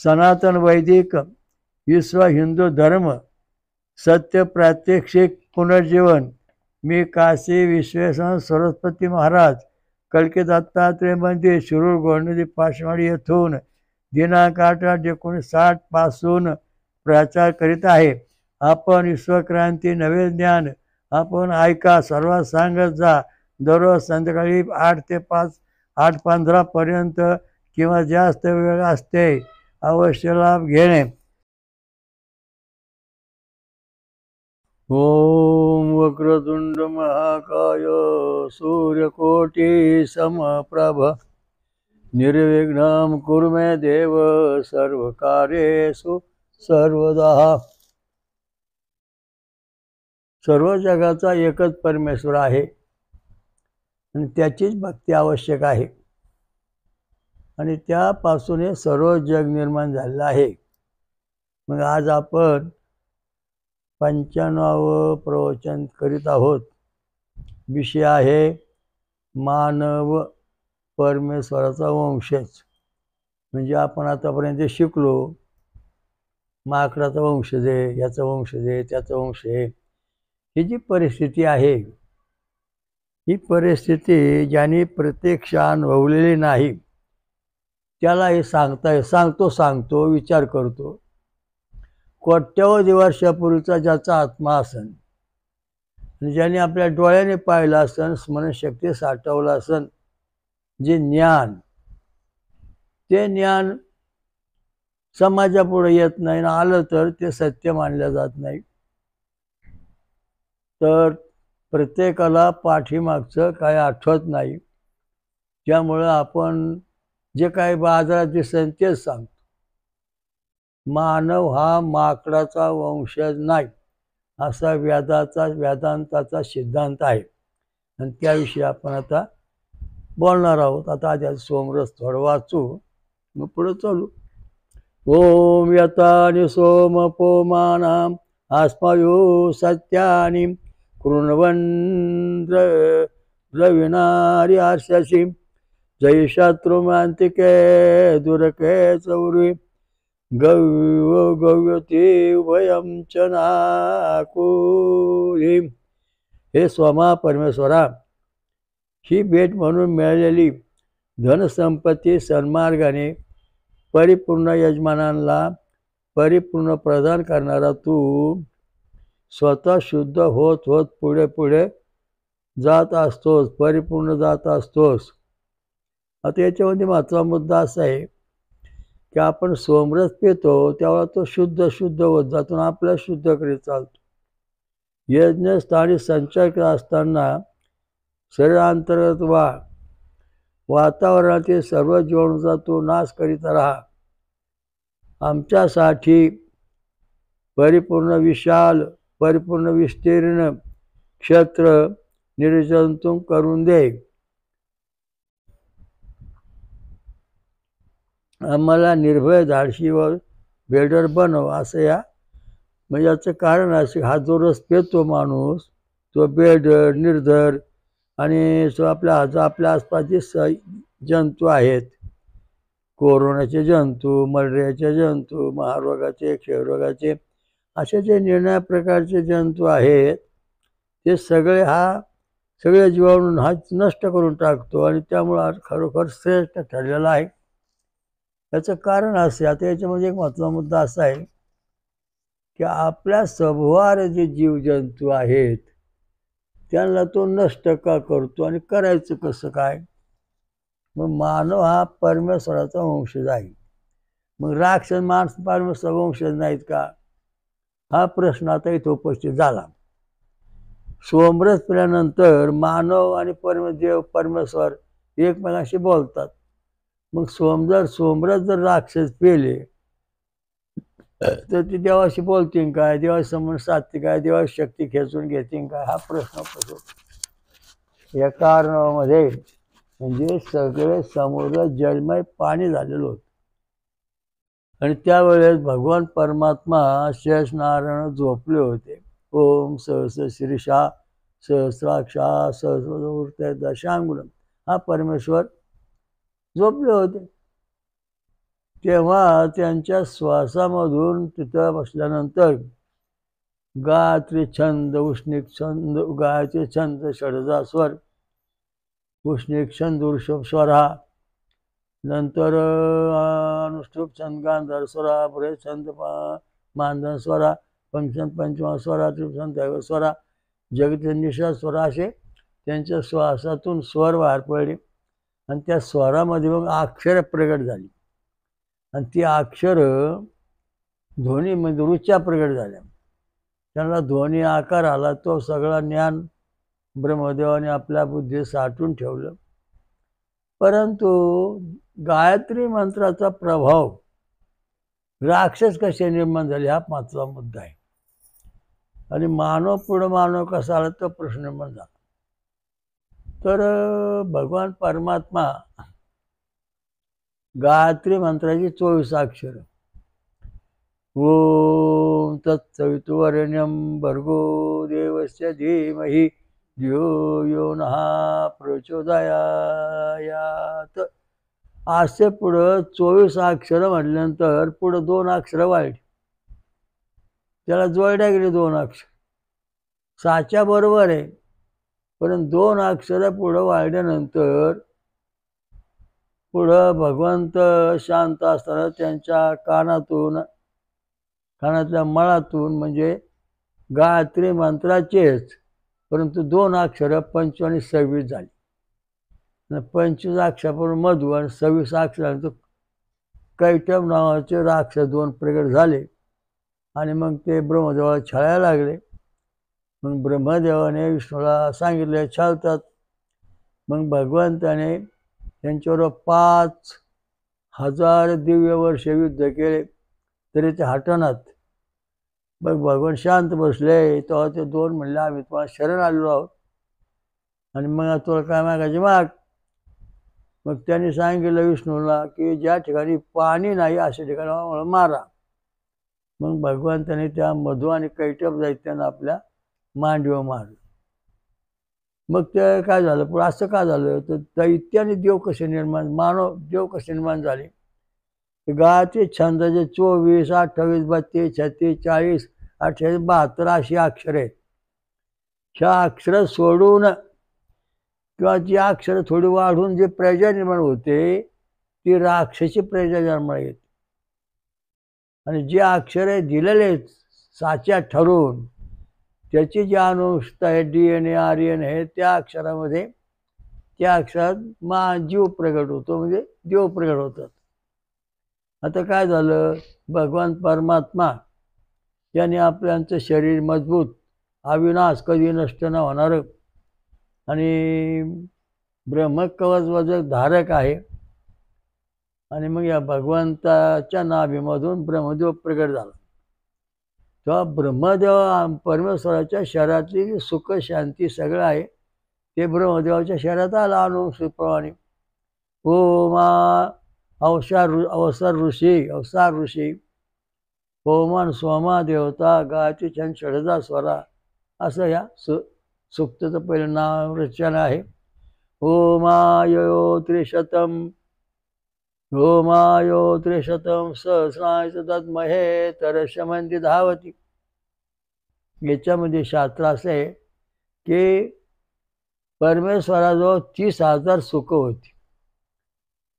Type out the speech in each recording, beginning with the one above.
सनातन वैदिक विश्व हिंदू धर्म सत्य प्रात्यक्षिक पुनर्जीवन। मी काशी विश्वेश्वर सरस्वती महाराज कलकी दत्तात्रय मंदिर शिरूर गोंडदी पाचवाडी येथून दिनांक 8/8/1960 पासून प्रचार करीत आहे. आपण विश्वक्रांती नवे ज्ञान आपण ऐका, सर्वात सांगत जा. दररोज संध्याकाळी 8 ते 5 8:15 पर्यंत किंवा जास्त वेळ असते. अवश्य लाभ घेणे. ओम वक्रतुंड महाकाय सूर्यकोटी समप्रभ निर्विघ्नं कुरु मे देव सर्वकार्येषु सर्वदा. सर्व जगाचा एकच परमेश्वर आहे आणि त्याचीच भक्ती आवश्यक आहे आणि त्यापासून हे सर्व जग निर्माण झालेलं आहे. मग आज आपण 95वं प्रवचन करीत आहोत. विषय आहे मानव परमेश्वराचा वंशज. म्हणजे आपण आतापर्यंत शिकलो माकडाचा वंशज आहे, याचा वंशज आहे, त्याचा वंश आहे. ही जी परिस्थिती आहे, ही परिस्थिती ज्याने प्रत्यक्ष अनुभवलेली नाही त्याला हे सांगतो विचार करतो. कोट्यावधी वर्षापूर्वीचा ज्याचा आत्मा असन आणि ज्याने आपल्या डोळ्याने पाहिलं असन, स्मरणशक्ती साठवलं असन, जे ज्ञान, ते ज्ञान समाजापुढे येत नाही ना, आलं तर ते सत्य मानलं जात नाही. तर प्रत्येकाला पाठीमागचं काय आठवत नाही. त्यामुळं आपण जे काही बाजारात दिसेल तेच सांगतो. मानव हा माकडाचा वंशज नाही असा वेदांताचा सिद्धांत आहे आणि त्याविषयी आपण आता बोलणार आहोत. आता आधी सोमरस थोडं वाचू, मग पुढे चालू. ओम यतानि सोमपोमानां आस्मयो सत्यानि कृण्वन् द्रविणारि आर्षसि जय शत्रुमांतिके दुरके चौरी गव्यते वयं च नाकुरी. हे सोमा परमेश्वरा, ही भेट म्हणून मिळालेली धनसंपत्ती सन्मार्गाने परिपूर्ण यजमानांना परिपूर्ण प्रदान करणारा तू स्वतः शुद्ध होत होत पुढे पुढे जात असतोस, परिपूर्ण जात असतोस. आता याच्यामध्ये महत्त्वाचा मुद्दा असा आहे की आपण सोमरस पितो तेव्हा तो शुद्ध होत जातो, आपल्या शुद्ध करीत चालतो. यज्ञस्थानी संचार करत असताना शरीरांतर्गत वातावरणातील सर्व जीवाणूचा तो नाश करीत राहा. आमच्यासाठी परिपूर्ण विशाल परिपूर्ण विस्तीर्ण क्षेत्र निर्जंतुक करून दे. आम्हाला निर्भय धाडशी व बेडर बनव. असं या म्हणजे याचं कारण असे, हा जो रस पितो माणूस तो बेडर निर्धर आणि आपल्या आसपास जे जंतू आहेत, कोरोनाचे जंतू, मलेरियाचे जंतू, महारोगाचे, क्षयरोगाचे, असे जे निर्णय प्रकारचे जंतू आहेत ते सगळे जीवाणू हा नष्ट करून टाकतो आणि त्यामुळं खरोखर श्रेष्ठ ठरलेला आहे. याचं कारण असे, आता याच्यामध्ये एक महत्त्वाचा मुद्दा असा आहे की आपल्या सभोवार जे जीवजंतू आहेत त्यांना तो नष्ट का करतो आणि करायचं कसं काय? मग मानव हा परमेश्वराचा वंशज आहे. मग राक्षस माणस परमेश्वर वंशज नाहीत का? हा प्रश्न आता इथं उपस्थित झाला. सोमरस पिल्यानंतर मानव आणि परमेश्वर एकमेकांशी बोलतात. मग सोमरस जर राक्षस पेले तर ती देवाशी बोलतील काय? देवाशी संबंध साधते काय? देवाची शक्ती खेचून घेतील काय? हा प्रश्न पडतो. या कारणामध्ये म्हणजे सगळे समुद्र जलमय पाणी झालेलं होतं आणि त्यावेळेस भगवान परमात्मा शेषनारायण झोपले होते. ओम सहस्र शीर्षा सहस्राक्षा सहस्र दशांगुलम, हा परमेश्वर झोपले होते. तेव्हा त्यांच्या श्वासामधून तिथं बसल्यानंतर गायत्री छंद, उष्णिक छंद, गायत्री छंद षडजा स्वर, उष्णिक छंद ऋषभ स्वरा, नंतर अनुष्ठुप छंद गांधार स्वरा, पुढे छंद मानधन स्वरा, पंचम पंचमा स्वरा, त्रिछंद दैव स्वरा, जगतनिषा स्वरा, असे त्यांच्या श्वासातून स्वर बाहेर पडले आणि त्या स्वरामध्ये मग अक्षर प्रगट झाली आणि ती अक्षर ध्वनीमध्ये रुच्या प्रगट झाल्या. त्यांना ध्वनी आकार आला. तो सगळा ज्ञान ब्रह्मदेवाने आपल्या बुद्धीत साठवून ठेवलं. परंतु गायत्री मंत्राचा प्रभाव राक्षस कसे निर्माण झाले हा महत्त्वाचा मुद्दा आहे. आणि मानव पुढं मानव कसा आला तो प्रश्न निर्माण झाला. तर भगवान परमात्मा गायत्री मंत्राची 24 अक्षर. ओम तत्सवितुर्वरेण्यं भर्गो देवस्य धीमहि धियो यो नः प्रचोदयात्. असे पुढं 24 अक्षरं म्हटल्यानंतर पुढं 2 अक्षरं वाढली. त्याला जोडल्या गेली 2 अक्षर. साच्या बरोबर आहे, पण 2 अक्षरं पुढं वाढल्यानंतर पुढं भगवंत शांत असताना त्यांच्या कानातल्या मळातून म्हणजे गायत्री मंत्राचेच परंतु 2 अक्षरं 25 आणि 26 झाली. 25 अक्षरापासून मधु आणि 26 अक्षरांचं कैटभ नावाचे राक्षस 2 प्रगट झाले आणि मग ते ब्रह्मदेवाला छळायला लागले. मग ब्रह्मदेवाने विष्णूला सांगितले छळतात. मग भगवंताने त्यांच्यावर 5000 दिव्य वर्ष युद्ध केले तरी ते हटनात. मग भगवान शांत बसले. तेव्हा ते 2 म्हणले आम्ही तुम्हाला शरण आलेलो आहोत आणि मग तुला काय मागायचे माग. मग त्यांनी सांगितलं विष्णूला की ज्या ठिकाणी पाणी नाही अशा ठिकाणी आम्हाला मारा. मग भगवंताने त्या मधु आणि कैटभ दैत्यांना आपल्या मांडीवर मारलं. मग ते काय झालं पण असं का झालं तर दैत्याने देव कसे निर्माण मानव देव कसे निर्माण झाले. गायत्री छंदाचे 24, 28, 32, 36, 40, 28, 72 अशी अक्षर आहेत. ह्या अक्षर सोडून किंवा जी अक्षर थोडी वाढून जी प्रजा निर्माण होते ती राक्षसी प्रजा निर्माण येते. आणि जे अक्षरे दिलेले साच्या ठरवून त्याची जी अनुष्ठा आहे DNA RN आहे त्या अक्षरामध्ये त्या अक्षरात जीव प्रगट होतो म्हणजे देव प्रगट होतात. आता काय झालं भगवान परमात्मा याने आपल्याचं शरीर मजबूत अविनाश कधी नष्ट न होणार आणि ब्रह्मकवच धारक आहे. आणि मग या भगवंताच्या नाभीमधून ब्रह्मदेव प्रगट झाला. तेव्हा ब्रह्मदेव परमेश्वराच्या शरीरातली सुख शांती सगळं आहे ते ब्रह्मदेवाच्या शरीरात आलं अनुप्रमाणे. ओमा अवसार ऋषी ओमान सोमा देवता गायत्री छंद षडजा स्वरा असं या सुक्तचं पहिलं नाव रचना आहे. ओमायो त्रिशतम सहस्राय तन्महे तरशमंती धावती. याच्यामध्ये शास्त्र असं आहे की परमेश्वराजवळ 30,000 सुख होती.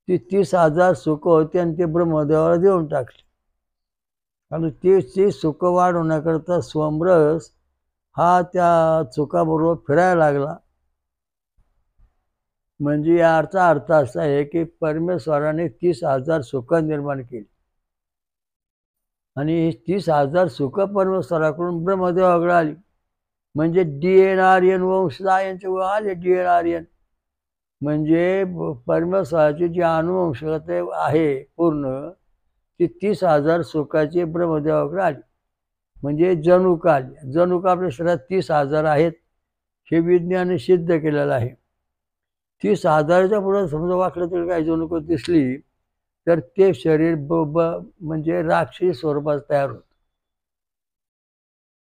ती 30,000 सुख होती आणि ते ब्रह्मदेवाला देऊन टाकली. आणि ती सुख वाढवण्याकरता सोमरस हा त्या सुखाबरोबर फिरायला लागला. म्हणजे याचा अर्थ असा आहे की परमेश्वराने 30,000 सुख निर्माण केली आणि 30,000 सुख परमेश्वराकडून ब्रह्मदेवाकडे आली. म्हणजे DNRN वंश यांचे आले. DNRN म्हणजे परमेश्वराची जी अनुवंशिकता आहे पूर्ण ती 30,000 सुखाची ब्रह्मदेवाकडे आली. म्हणजे जनुका आली. जनुका आपल्या शरीरात 30,000 आहेत हे विज्ञाने सिद्ध केलेलं आहे. 30,000च्या पुढे समजा वाकलं तरी काही जनुक दिसली तर ते शरीर म्हणजे राक्षसी स्वरूपात तयार होतं.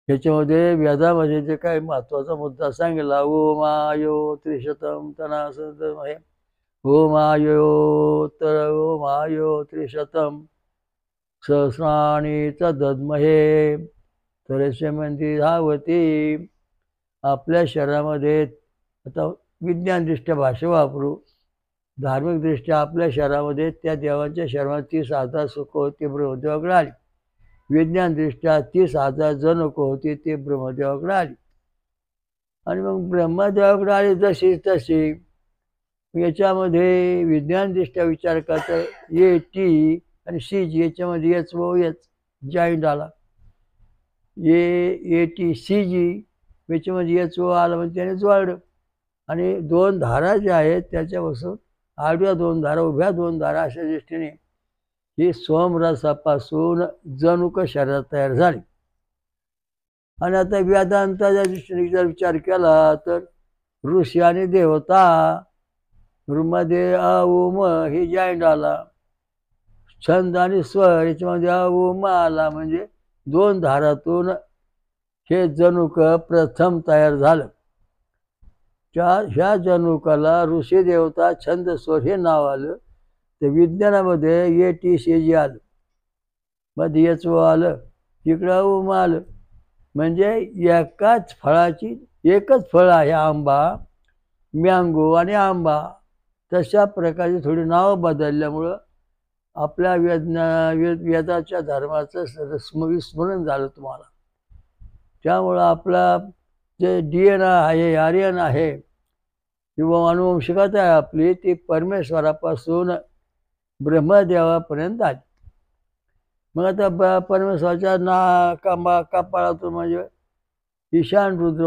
त्याच्यामध्ये वेदामध्ये जे काही महत्त्वाचा मुद्दा सांगितला ओमायो त्रिशतम तना ओमायो त्रिशतम सहस्राणि च दद्महे तरसे मंदी धावती. आपल्या शरीरामध्ये आता विज्ञानदृष्ट्या भाषा वापरू, धार्मिकदृष्ट्या आपल्या शरीरामध्ये त्या देवांच्या शरीरात 30,000 सुख होती, ब्रह्मदेवाकडे आली. विज्ञानदृष्ट्या 30,000 जनुक होती, ते ब्रह्मदेवाकडे आली. आणि मग ब्रह्मदेवाकडे आली जशी तशी. याच्यामध्ये विज्ञानदृष्ट्या विचार करता ए टी आणि सी जी, याच्यामध्ये एच ओ एच जॉईंट आला. ए टी सी जी याच्यामध्ये एच ओ आला, म्हणजे त्याने जोडलं. आणि दोन धारा ज्या आहेत त्याच्यापासून आडव्या दोन धारा, उभ्या दोन धारा, अशा दृष्टीने ही सोमरसापासून जनुक शरीरात तयार झाली. आणि आता वेदांताच्या दृष्टीने जर विचार केला तर ऋषी आणि देवता मध्ये अ उ म हे जॉईंट आला. छंद आणि स्वर याच्यामध्ये अ उ म आला, म्हणजे दोन धारातून हे जनुक प्रथम तयार झालं. ह्या जनुकाला ऋषी देवता छंद स्वर हे नाव आलं. ते विज्ञानामध्ये ए टी सी जी आलं, मध्ये एच ओ आलं, इकडं उम आलं. म्हणजे एकाच फळाची एकच फळ आहे आंबा, मँगो आणि आंबा. तशा प्रकारची थोडी नावं बदलल्यामुळं आपल्या वेदाच्या धर्माचं विस्मरण झालं तुम्हाला. त्यामुळं आपला जे DNA आहे, आर्यन आहे किंवा अनुवंशिकता आहे आपली, ती परमेश्वरापासून ब्रह्मदेवापर्यंत आली. मग आता परमेश्वराच्या कपाळातून म्हणजे ईशान रुद्र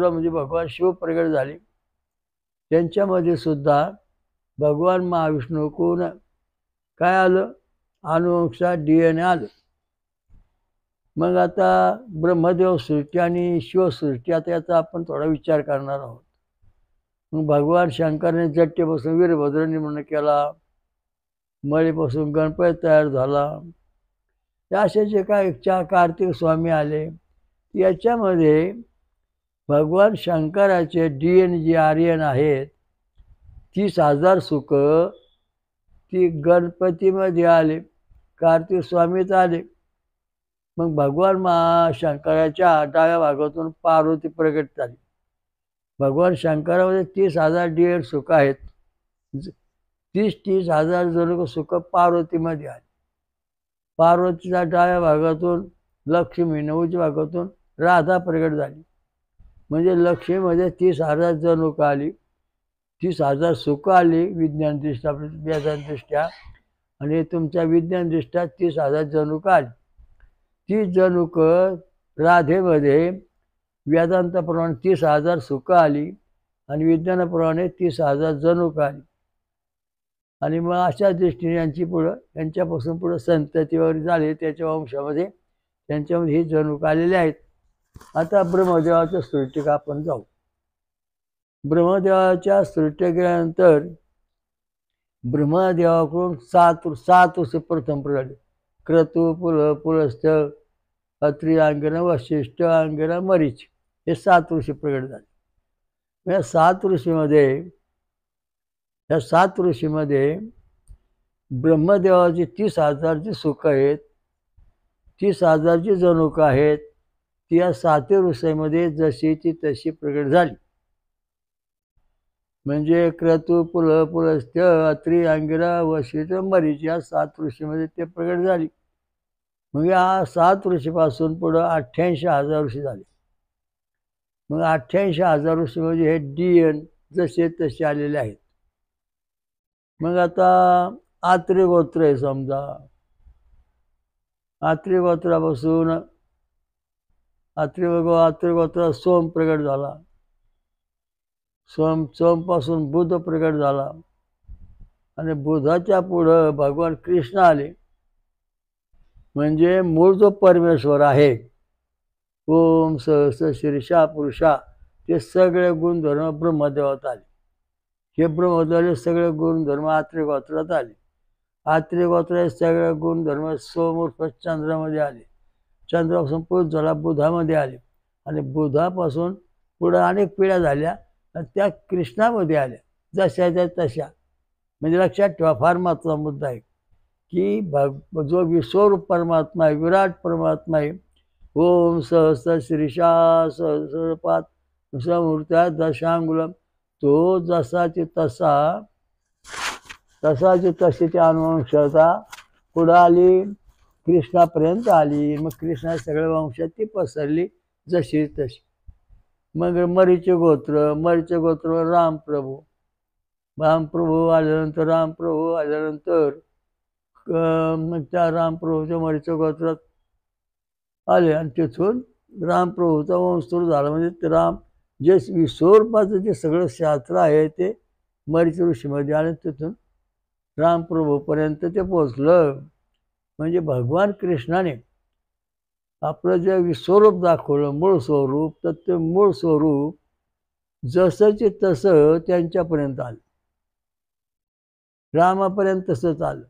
म्हणजे भगवान शिव प्रगट झाले. त्यांच्यामध्ये सुद्धा भगवान महाविष्णूकडून काय आलं, अनुवंशा DNA आलं. मग आता ब्रह्मदेव सृष्टी आणि शिवसृष्टी, आता याचा आपण थोडा विचार करणार आहोत. मग भगवान शंकरने जट्टेपासून वीरभद्र निर्माण केला, मळीपासून गणपती तयार झाला. असे जे काय कार्तिक स्वामी आले, याच्यामध्ये भगवान शंकराचे DNA जे आर्यन आहेत 30,000 सुख ती गणपतीमध्ये आले, कार्तिक स्वामीत आले. मग भगवान शंकराच्या डाव्या भागातून पार्वती प्रगट झाली. भगवान शंकरामध्ये 30,000 DNA सुख आहेत. 30,000 जण सुख पार्वतीमध्ये आले. पार्वतीच्या डाव्या भागातून लक्ष्मी, उजव्या भागातून राधा प्रगट झाली. म्हणजे लक्ष्मीमध्ये 30,000 जनुक आली, 30,000 सुख आली विज्ञानदृष्ट्या, वेदांतदृष्ट्या. आणि तुमच्या विज्ञानदृष्ट्या 30,000 जनुक आली. ती जनुक राधेमध्ये वेदांताप्रमाणे 30,000 सुख आली आणि विज्ञानाप्रमाणे 30,000 जनुक आली. आणि मग अशा दृष्टीने यांच्यापासून पुढं संतती वगैरे झाले, त्याच्या वंशामध्ये त्यांच्यामध्ये हे जनुक आलेले आहेत. आता ब्रह्मदेवाच्या सृष्टीक आपण जाऊ. ब्रह्मदेवाच्या सृष्टी गेल्यानंतर ब्रह्मदेवाकडून सात वर्ष प्रथम प्रगट. क्रतू, पुलस्त्य, अत्रि, अंगिरा, वशिष्ठ, अंगिरा, मरीच, हे 7 ऋषी प्रगट झाले. या 7 ऋषीमध्ये ब्रह्मदेवाची 30,000 सुख आहेत, 30,000 जनुक आहेत. ती या 7 ऋषीमध्ये जशी ती तशी प्रगट झाली. म्हणजे क्रतू, पुलस्त्य, अत्रि, अंगिरा, वशिष्ठ, मरीच या 7 ऋषीमध्ये ते प्रगट झाली. मग या 7 ऋषीपासून पुढं 88,000 ऋषी झाले. मग 88,000 ऋषी म्हणजे हे DNA जसे तसे आलेले आहेत. मग आता आत्री गोत्र आहे समजा. आत्री गोत्रापासून आत्री गोत्र सोम प्रगट झाला. सोमपासून बुध प्रगट झाला. आणि बुधाच्या पुढं भगवान कृष्ण आले. म्हणजे मूळ जो परमेश्वर आहे, ओम सहस शीर्षा पुरुषा, ते सगळे गुणधर्म ब्रह्मदेवात आले. हे ब्रह्मदेवाचे सगळे गुणधर्म आत्री गोत्रात आले. आत्री गोत्राचे सगळे गुणधर्म सोमूर्फ चंद्रामध्ये आले. चंद्रापासून पुढे झाला बुधामध्ये आले. आणि बुधापासून पुढं अनेक पिढ्या झाल्या आणि त्या कृष्णामध्ये आल्या, जशाच्या तशा. म्हणजे लक्षात ठेवा, फार महत्त्वाचा मुद्दा आहे की जो विश्वरूप परमात्मा आहे, विराट परमात्मा आहे, ओम सहस्र शीर्षा सहस्रपात समूर्त्या दशांगुलम, तो जसाची तसाची तशी ती अनुवंशता पुढं आली, कृष्णापर्यंत आली. मग कृष्णा सगळ्या वंशात ती पसरली जशी तशी. मग मरीचे गोत्र रामप्रभू आल्यानंतर मग त्या रामप्रभूच्या मरीच्या गोत्रात आले आणि तिथून रामप्रभूचा वंश सुरू झाला. म्हणजे राम जे विश्वरूपाचं जे सगळं शास्त्र आहे ते मरीच ऋषीमध्ये आले, तिथून रामप्रभूपर्यंत ते पोचलं. म्हणजे भगवान कृष्णाने आपलं जे विश्वरूप दाखवलं, मूळ स्वरूप, तर ते मूळ स्वरूप जसंचे तसं त्यांच्यापर्यंत आलं, रामापर्यंत तसंच आलं.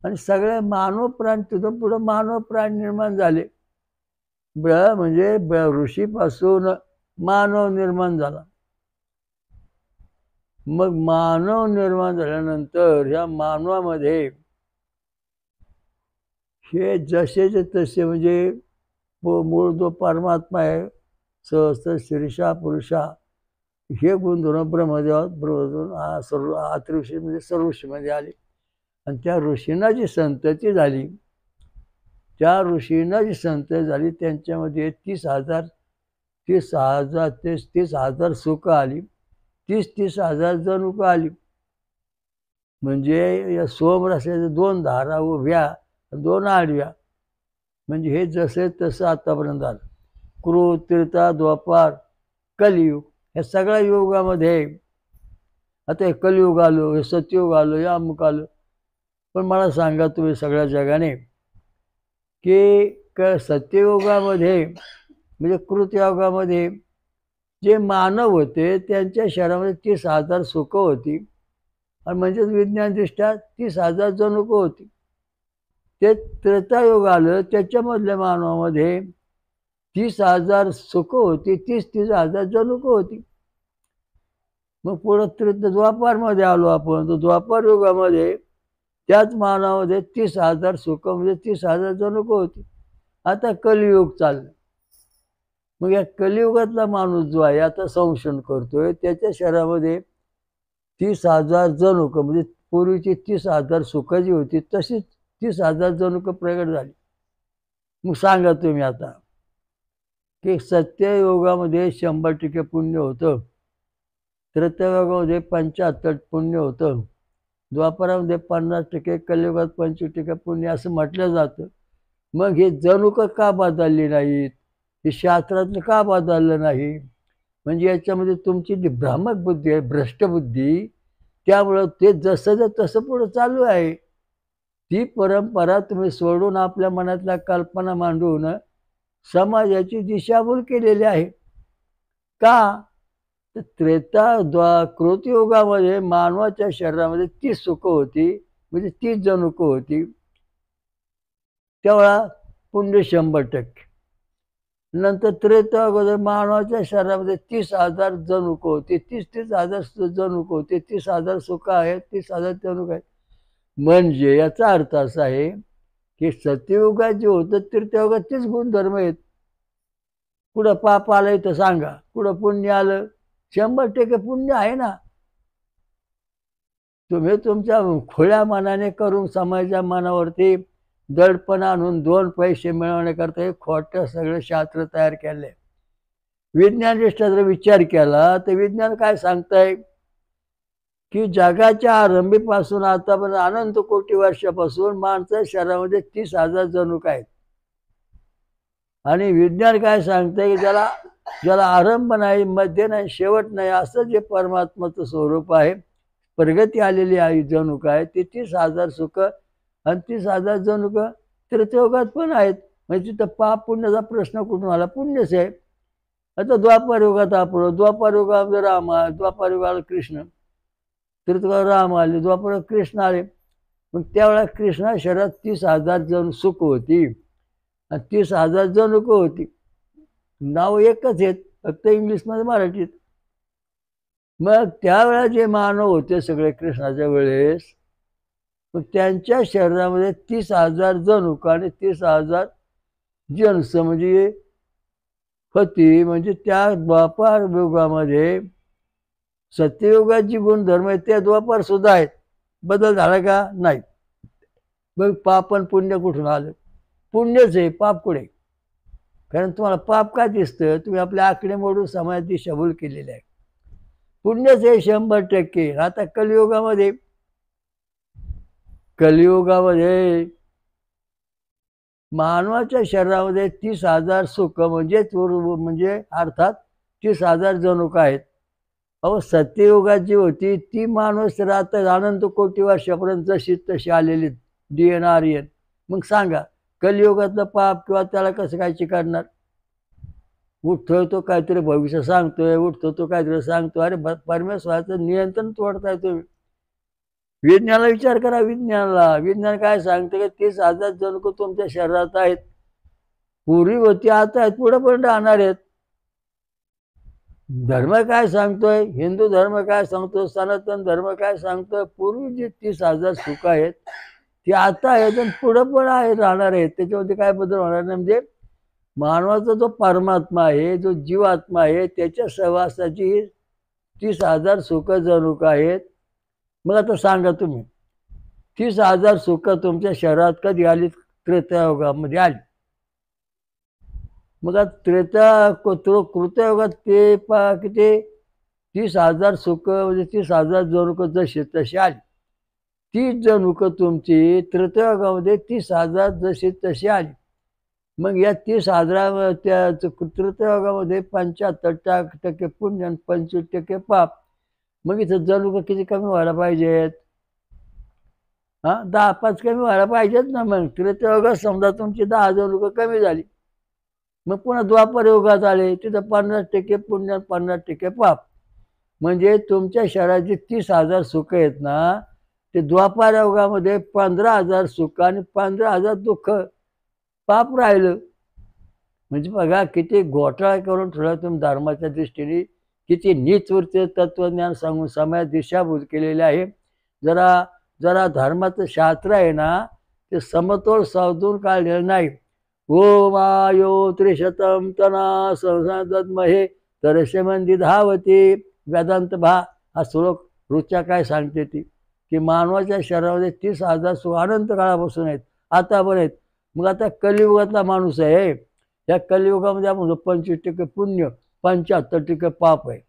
आणि सगळे मानव प्राणी, तिथं पुढं मानव प्राणी निर्माण झाले. म्हणजे ऋषीपासून मानव निर्माण झाला. मग मानव निर्माण झाल्यानंतर ह्या मानवामध्ये हे जसेचे तसे, म्हणजे मूळ जो परमात्मा आहे, सहस्र शीर्षा पुरुषा, हे गुणधर्म ब्रह्मदेवात सर्व आतऋषी म्हणजे सर्व ऋषीमध्ये आले. आणि त्या ऋषींना जी संतती झाली, त्यांच्यामध्ये 30,000 सुख आली, 30,000 जनुक आली. म्हणजे या सोमरसाच्या 2 धारा उभ्या, 2 आडव्या, म्हणजे हे जसे तसं आतापर्यंत आलं. कृत, त्रेता, द्वापार, कलियुग, ह्या सगळ्या युगामध्ये आता हे कलियुग आलो, हे सत्ययुग आलो, हे अमुक आलं. पण मला सांगा तुम्ही सगळ्या जगाने की सत्ययुगामध्ये म्हणजे कृतयुगामध्ये जे मानव होते त्यांच्या शरीरामध्ये 30,000 सुखं होती, आणि म्हणजेच विज्ञानदृष्ट्या 30,000 जनुक होती. ते त्रेतायुग आलं, त्याच्यामधल्या मानवामध्ये 30,000 सुखं होती, 30,000 जनुक होती. मग पुढं द्वापारमध्ये आलो आपण, तर द्वापार युगामध्ये त्याच मानवामध्ये 30,000 सुख म्हणजे 30,000 जनुक होती. आता कलियुग चाललं. मग या कलियुगातला माणूस जो आहे, आता संशोधन करतोय, त्याच्या शरीरामध्ये 30,000 जनुक म्हणजे पूर्वीची 30,000 सुख जी होती तशीच 30,000 जनुक प्रगट झाली. मग सांगा तुम्ही आता की सत्ययुगामध्ये 100% पुण्य होतं, त्रेतायुगामध्ये 75 पुण्य होतं, द्वापारामध्ये 50%, कलियुगात 25% पुण्य असं म्हटलं जातं. मग हे जनुक का बदलली नाहीत, हे शास्त्रातलं का बदललं नाही? म्हणजे याच्यामध्ये तुमची जी भ्रामक बुद्धी आहे, भ्रष्ट बुद्धी, त्यामुळं ते जसं तसं पुढं चालू आहे. ती परंपरा तुम्ही सोडून आपल्या मनातल्या कल्पना मांडून समाजाची दिशाभूल केलेली आहे. का? कृतयुगामध्ये मानवाच्या शरीरामध्ये 30 सुख होती, म्हणजे 30 जनुक होती. तेव्हा पुण्य 100%. नंतर त्रेतायुगामध्ये मानवाच्या शरीरामध्ये 30,000 जनुक होती, 30,000 जनुक होते, 30,000 सुख आहेत, 30,000 जनुक आहेत. म्हणजे याचा अर्थ असा आहे की सत्ययुगात जे होतं त्रेतायुगात तेच गुणधर्म आहेत. कुठं पाप आलंय तर सांगा, कुठं पुण्य आलं? 100% पुण्य आहे ना. तुम्ही तुमच्या खुल्या मनाने करून समाजाच्या मनावरती दडपण आणून 2 पैसे मिळवण्याकरता हे खोटं सगळं शास्त्र तयार केलंय. विज्ञानदृष्ट्या जर विचार केला तर विज्ञान काय सांगतंय की जगाच्या आरंभीपासून आतापर्यंत अनंत कोटी वर्षापासून माणसाच्या शरीरामध्ये 30,000 जनुक आहेत. आणि विज्ञान काय सांगतंय की ज्याला आरंभ नाही, मध्य नाही, शेवट नाही, असं जे परमात्माचं स्वरूप आहे, प्रगती आलेली आहे जनुक आहे, ते 30,000 सुख आणि 30,000 जनुक त्रेतायुगात पण आहेत. म्हणजे तिथं पाप पुण्याचा प्रश्न कुठून आला? पुण्यच आहे. आता द्वापार युगात आपण, द्वापार युगामध्ये राम आहे, द्वापार युगाला कृष्ण, त्रेतायुगात राम आले, द्वापार कृष्ण आले. मग त्यावेळेला कृष्णा शरीरात 30,000 सुख होती आणि 30,000 जनुक होती. नाव एकच आहेत, फक्त इंग्लिशमध्ये मराठीत. मग त्यावेळेला जे मानव होते सगळे कृष्णाच्या वेळेस, मग त्यांच्या शरीरामध्ये 30,000 जनुक आणि 30,000 जन्स म्हणजे पती, म्हणजे त्या द्वापार युगामध्ये सत्ययुगाची गुणधर्म आहेत त्या द्वापार सुद्धा आहेत. बदल झाला का? नाही. मग पाप आणि पुण्य कुठून आलं? पुण्यच आहे, पाप कुठे? कारण तुम्हाला पाप का दिसतं? तुम्ही आपल्या आकडे मोडून समाजाची शबूल केलेली आहे. पुण्यच आहे 100%. आता कलियुगामध्ये मानवाच्या शरीरामध्ये 30,000 सुख म्हणजे अर्थात 30,000 जनुक आहेत. अहो सत्ययुगात जी होती ती माणूस आता अनंत कोटी वर्षापर्यंत जशी तशी आलेली DNRN. मग सांगा कलियुगातलं पाप किंवा त्याला कसं काय चिकाडणार? उठतोय तो काहीतरी भविष्य सांगतोय, उठतो तो काहीतरी सांगतो. अरे परमेश्वराचं नियंत्रण तोडताय तुम्ही. विज्ञानाला विचार करा. विज्ञान काय सांगतं की 30,000 जनुक तुमच्या शरीरात आहेत. पूर्वी होती, आता आहेत, पुढे पण राहणार आहेत. धर्म काय सांगतोय? हिंदू धर्म काय सांगतो? सनातन धर्म काय सांगतोय? पूर्वी जी 30,000 सुख आहेत ती आता आहेत आणि पुढे पण आहे, राहणार आहेत. त्याच्यामध्ये काय बदल होणार नाही. म्हणजे मानवाचा जो परमात्मा आहे, जो जीवात्मा आहे, त्याच्या सहवासाची 30,000 सुख जनुक आहेत. मग आता सांगा तुम्ही 30,000 सुख तुमच्या शरीरात कधी आली? त्रेतायुगामध्ये आली. मग कृतयुगात ते किती 30,000 सुख म्हणजे 30,000 जनुक जशी तशी आली. 30 जनुक तुमची त्रेतायुगामध्ये 30,000 जशी तशी आली. मग या 30,000 त्या त्रेतायुगामध्ये 75% पुण्य आणि 25% पाप. मग इथं जनुक किती कमी व्हायला पाहिजेत? 10-5 कमी व्हायला पाहिजेत ना. मग त्रेतायुगात समजा तुमची 10 जनुक कमी झाली. मग पुन्हा द्वापार युगात आले, तिथं 50% पुण्य 50% पाप. म्हणजे तुमच्या शरीराची 30,000 सुख आहेत ना, ते द्वापार युगामध्ये 15,000 सुख आणि 15,000 दुःख पाप राहिलं. म्हणजे बघा किती घोटाळा करून ठेवला तुम्ही धर्माच्या दृष्टीने. किती नीचवृत्तीय तत्वज्ञान सांगून समाज दिशाभूत केलेले आहे. जरा जरा धर्माचं शास्त्र आहे ना, ते समतोल साधून काढलेलं नाही. ओम आयो त्रिशतम तना संसादमहे तरसे मंदी धावती. वेदांत हा श्लोक ऋचा काय सांगते ती की मानवाच्या शरीरामध्ये 30,000 सुख अनंत काळापासून आहेत, आता पण आहेत. मग आता कलियुगातला माणूस आहे, या कलियुगामध्ये आपण 25% पुण्य 75% पाप आहे.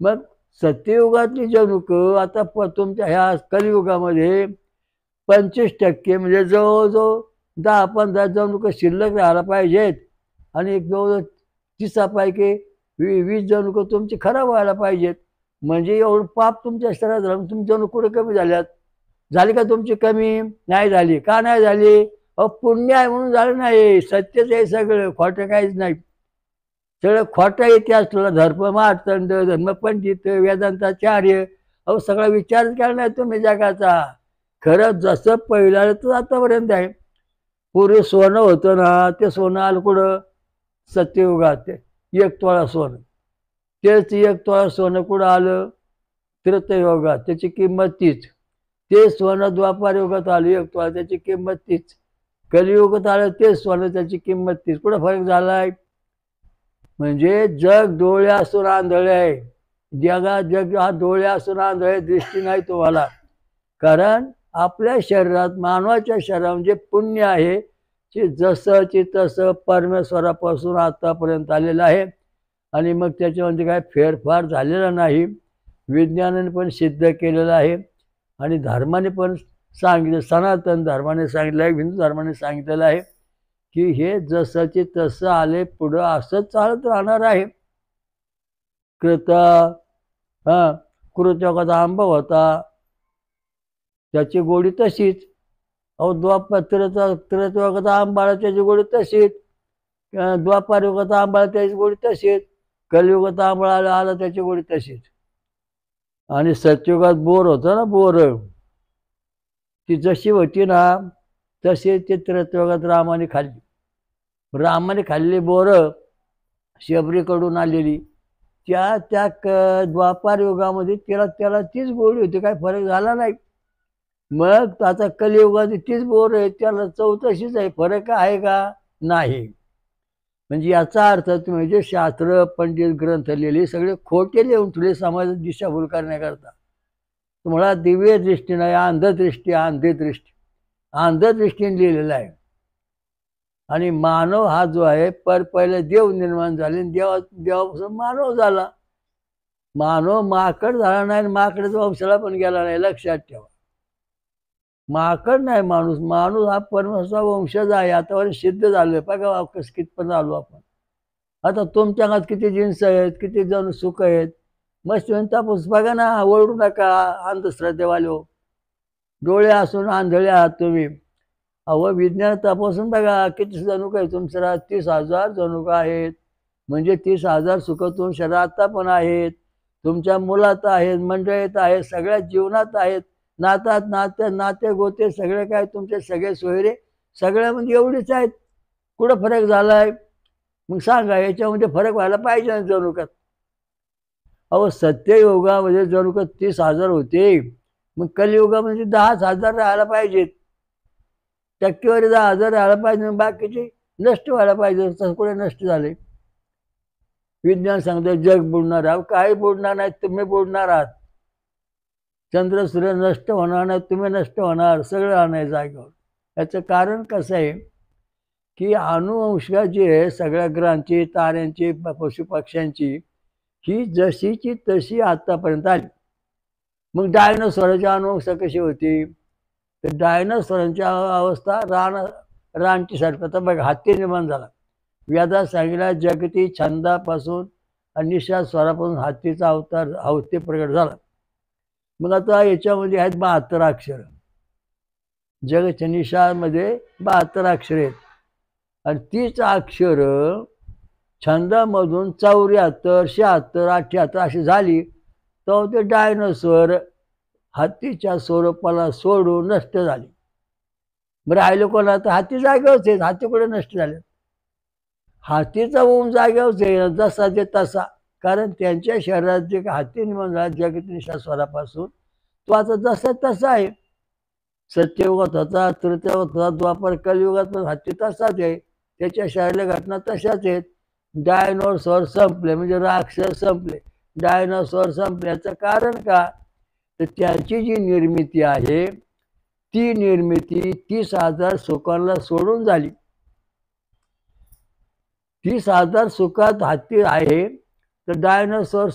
मग सत्ययुगातली जनुक आता तुमच्या ह्या कलियुगामध्ये 25% म्हणजे जवळजवळ 10-15 जनुक शिल्लक राहायला पाहिजेत. आणि एक जवळ 30पैकी 20 जनुक तुमची खराब व्हायला पाहिजेत. म्हणजे एवढं पाप तुमच्या शरीरात राहून तुमची जनुक कुठे कमी झाल्यात? झाली का तुमची कमी? नाही झाली. का नाही झाली? अहो पुण्य आहे म्हणून झालं नाही. सत्यच आहे सगळं, खोटं काहीच नाही. सगळं खोटा इतिहास तुला धर्म मार्तंड, धर्मपंडित, वेदांताचार्य, अहो सगळा विचार केला नाही तुम्ही जगाचा. खरं जसं पहिलं तर आतापर्यंत आहे. पूर्वी सोनं होतं ना, ते सोनं आलं कुठं? सत्ययुगात. 1 तोळा सोनं. तेच 1 तोळा सोनं कुठं आलं? त्रेतायुगात. त्याची किंमत तीच. ते सोनं द्वापार युगात आलं 1 तोळा, त्याची किंमत तीच. कलियुगात आलं तेच सोनं, त्याची किंमत तीच. कुठं फरक झालाय? म्हणजे जग डोळे असून आंधळे आहे. जग हा डोळे असून आंधळे, दृष्टी नाही तुम्हाला. कारण आपल्या शरीरात, मानवाच्या शरीरात म्हणजे पुण्य आहे की जसंची तसं परमेश्वरापासून आतापर्यंत आलेलं आहे. आणि मग त्याच्यामध्ये काय फेरफार झालेला नाही. विज्ञानाने पण सिद्ध केलेलं आहे आणि धर्माने पण सांगितलं, सनातन धर्माने सांगितलं आहे, हिंदू धर्माने सांगितलेलं आहे की हे जसंची तसं आले पुढं असंच चालत राहणार आहे. कृतयुगात आंबा होता, त्याची गोडी तशीच. अहो त्रेतायुगात आंबाळा, त्याची गोडी तशीच. द्वापार युगात आंबाळा, त्याची गोडी तशीच. कलियुगात आंबाळा आला, त्याची गोडी तशीच. आणि सत्ययुगात बोर होतं ना, बोर, ती जशी होती ना तशी ते त्रेतायुगात रामाने खाल्ली. रामाने खाल्ली बोरं शबरीकडून आलेली. त्या त्या द्वापार युगामध्ये त्याला त्याला तीच गोडी होती, काही फरक झाला नाही. मग आता कलियुगात तीच बोर आहे, त्याला चौथशीच आहे, फरक आहे का? नाही. म्हणजे याचा अर्थ तुम्ही जे शास्त्र पंडित ग्रंथ लिहिले सगळे खोटे लिहून तुले समाजात दिशाभूल करण्याकरता. तुम्हाला दिव्य दृष्टी नाही, अंधदृष्टी अंधदृष्टी अंधदृष्टीने लिहिलेला आहे. आणि मानव हा जो आहे पहिले देव निर्माण झाले, देवापासून मानव झाला. मानव माकड झाला नाही, माकडाच्या वंशाला पण गेला नाही, लक्षात ठेवा. माकड नाही माणूस, माणूस हा परमेश्वराचा वंशज आहे. आता सिद्ध झालोय बघा कसं कितपर्यंत आलो आपण. आता तुमच्या अंगात किती जिन्स आहेत, किती जण सुख आहेत, मस्त तापूस बघा ना, ओळखू नका अंधश्रद्धेवालो. डोळे असून आंधळे आहात तुम्ही. अहो विज्ञान तपासून बघा किती जणूक आहे तुमच्या 30,000 जणूक आहेत. म्हणजे 30,000 सुख तुमच्या शरीरात पण आहेत, तुमच्या मुलात आहेत, मंडळीत आहेत, सगळ्या जीवनात आहेत, नातात नाते गोते सगळे काय तुमचे सगळे सोयरे सगळ्यामध्ये एवढेच आहेत. कुठं फरक झालाय? मग सांगा, याच्यामध्ये फरक व्हायला पाहिजे ना जणुकात. अहो सत्ययुगामध्ये जणुकात 30,000 होते, मग कलियुगामध्ये 10,000 राहायला पाहिजेत. टक्केवारी 10,000 राहायला पाहिजे, बाकीचे नष्ट व्हायला पाहिजे. तसं कुठे नष्ट झाले? विज्ञान सांगतं जग बुडणार आहे. काही बुडणार नाही, तुम्ही बुडणार आहात. चंद्र सूर्य नष्ट होणार नाही, तुम्ही नष्ट होणार, सगळं राहणार जागेवर. याचं कारण कसं आहे की अनुवंशिका जी आहे सगळ्या ग्रहांची, ताऱ्यांची, पशुपक्ष्यांची, ही जशीची तशी आतापर्यंत आली. मग डायनोसॉरची अनुवंशिका कशी होती? तर डायनोसॉरांची अवस्था रानटी सारखं. तर बघा हत्ती निर्माण झाला. वेदात सांगितला जगती छंदापासून आणि निषाद स्वरापासून हत्तीचा अवतार हत्ती प्रगट झाला. मग आता याच्यामध्ये आहेत 72 अक्षर. जगच्या निषादमध्ये 72 अक्षर आहेत. आणि 30 अक्षर छंदामधून 74, 76, 78 अशी झाली. तर ते डायनोसॉर हत्तीच्या स्वरूपाला सोडून नष्ट झाले. मग राहिलं कोणा? तर हत्ती जागेवरच आहेत. हत्ती कुठे नष्ट झाले? हातीचा वंश जागेवरच आहे, जसा जे तसा. कारण त्यांच्या शरीरात जे हत्ती निर्माण झाला जगत स्वरापासून, तो आता जसा तसा आहे. सत्ययुगात होता, तृतीयुगात होता, द्वापर कलियुगात पण हत्ती तसाच आहे. त्याच्या शरीरातल्या घटना तशाच आहेत. डायनोसॉर संपले म्हणजे राक्षस संपले, डायनोसॉर संपले. याचं कारण का? तर त्याची जी निर्मिती आहे ती निर्मिती 30,000 सुखांना सोडून झाली. 30,000 सुखात हत्ती आहे, तर डायनोसॉर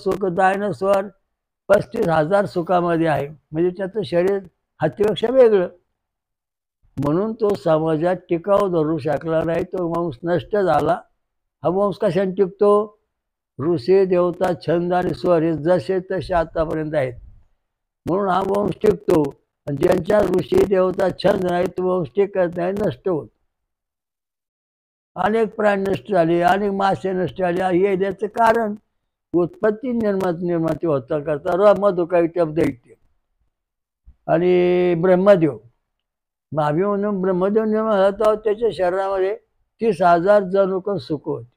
35,000 सुखामध्ये आहे. म्हणजे त्याचं शरीर हत्तीपेक्षा वेगळं. म्हणून तो समाजात टिकाव धरू शकला नाही, तो वंश नष्ट झाला. हा वंश कशाने टिकतो? ऋषी देवता छंद आणि स्वर हे जसे तसे आतापर्यंत आहेत, म्हणून हा वंश टिकतो. आणि ज्यांच्या ऋषी देवता छंद नाही तो वंश टिकत नाही, नष्ट होत. अनेक प्राणी नष्ट झाले, अनेक मासे नष्ट झाले. हे याचं कारण उत्पत्ती निर्माती होता करता मधुकैटभ दैत्य आणि ब्रह्मदेव. महावीर म्हणून ब्रह्मदेव निर्माण झाला तर त्याच्या शरीरामध्ये 30,000 जणुक सुख होती.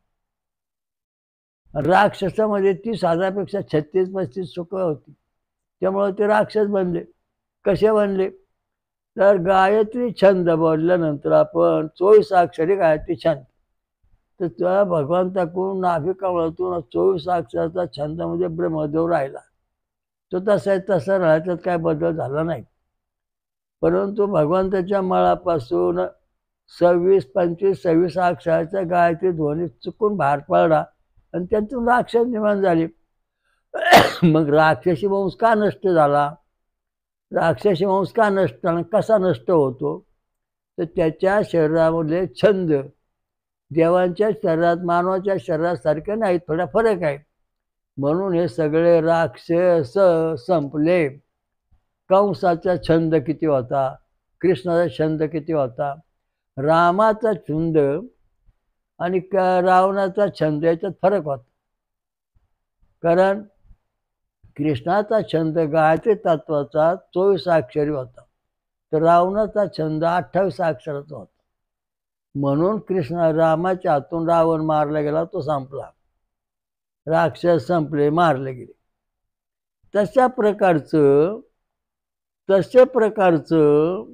राक्षसामध्ये 30,000 पेक्षा 36-35 सुख होती. त्यामुळे ते राक्षस बनले. कसे बनले? तर गायत्री छंद बोलल्यानंतर आपण 24 अक्षरी गायत्री छंद, तर त्या भगवंताकडून नाभिकमळातून 24 अक्षराचा छंदामध्ये ब्रह्मदेव राहिला. तो तसा आहे तसा राहिला, त्यात काय बदल झाला नाही. परंतु भगवंताच्या मळापासून 26, 25, 26 अक्षराच्या गायत्री ध्वनी चुकून बाहेर पडला आणि त्यातून राक्षस निर्माण झाले. मग राक्षसी वंश का नष्ट झाला? राक्षसी वंश का नष्ट झाला, कसा नष्ट होतो? तर त्याच्या शरीरामधले छंद देवांच्या शरीरात मानवाच्या शरीरासारखे नाही, थोडा फरक आहे. म्हणून हे सगळे राक्षस संपले. कंसाचा छंद किती होता, कृष्णाचा छंद किती होता, रामाचा छंद आणि रावणाचा छंद याच्यात फरक होता. कारण कृष्णाचा छंद गायत्री तत्वाचा 24 अक्षरी होता, तर रावणाचा छंद 28 अक्षराचा होता. म्हणून रामाच्या हातून रावण मारला गेला, तो संपला. राक्षस संपले, मारले गेले. तशा प्रकारचं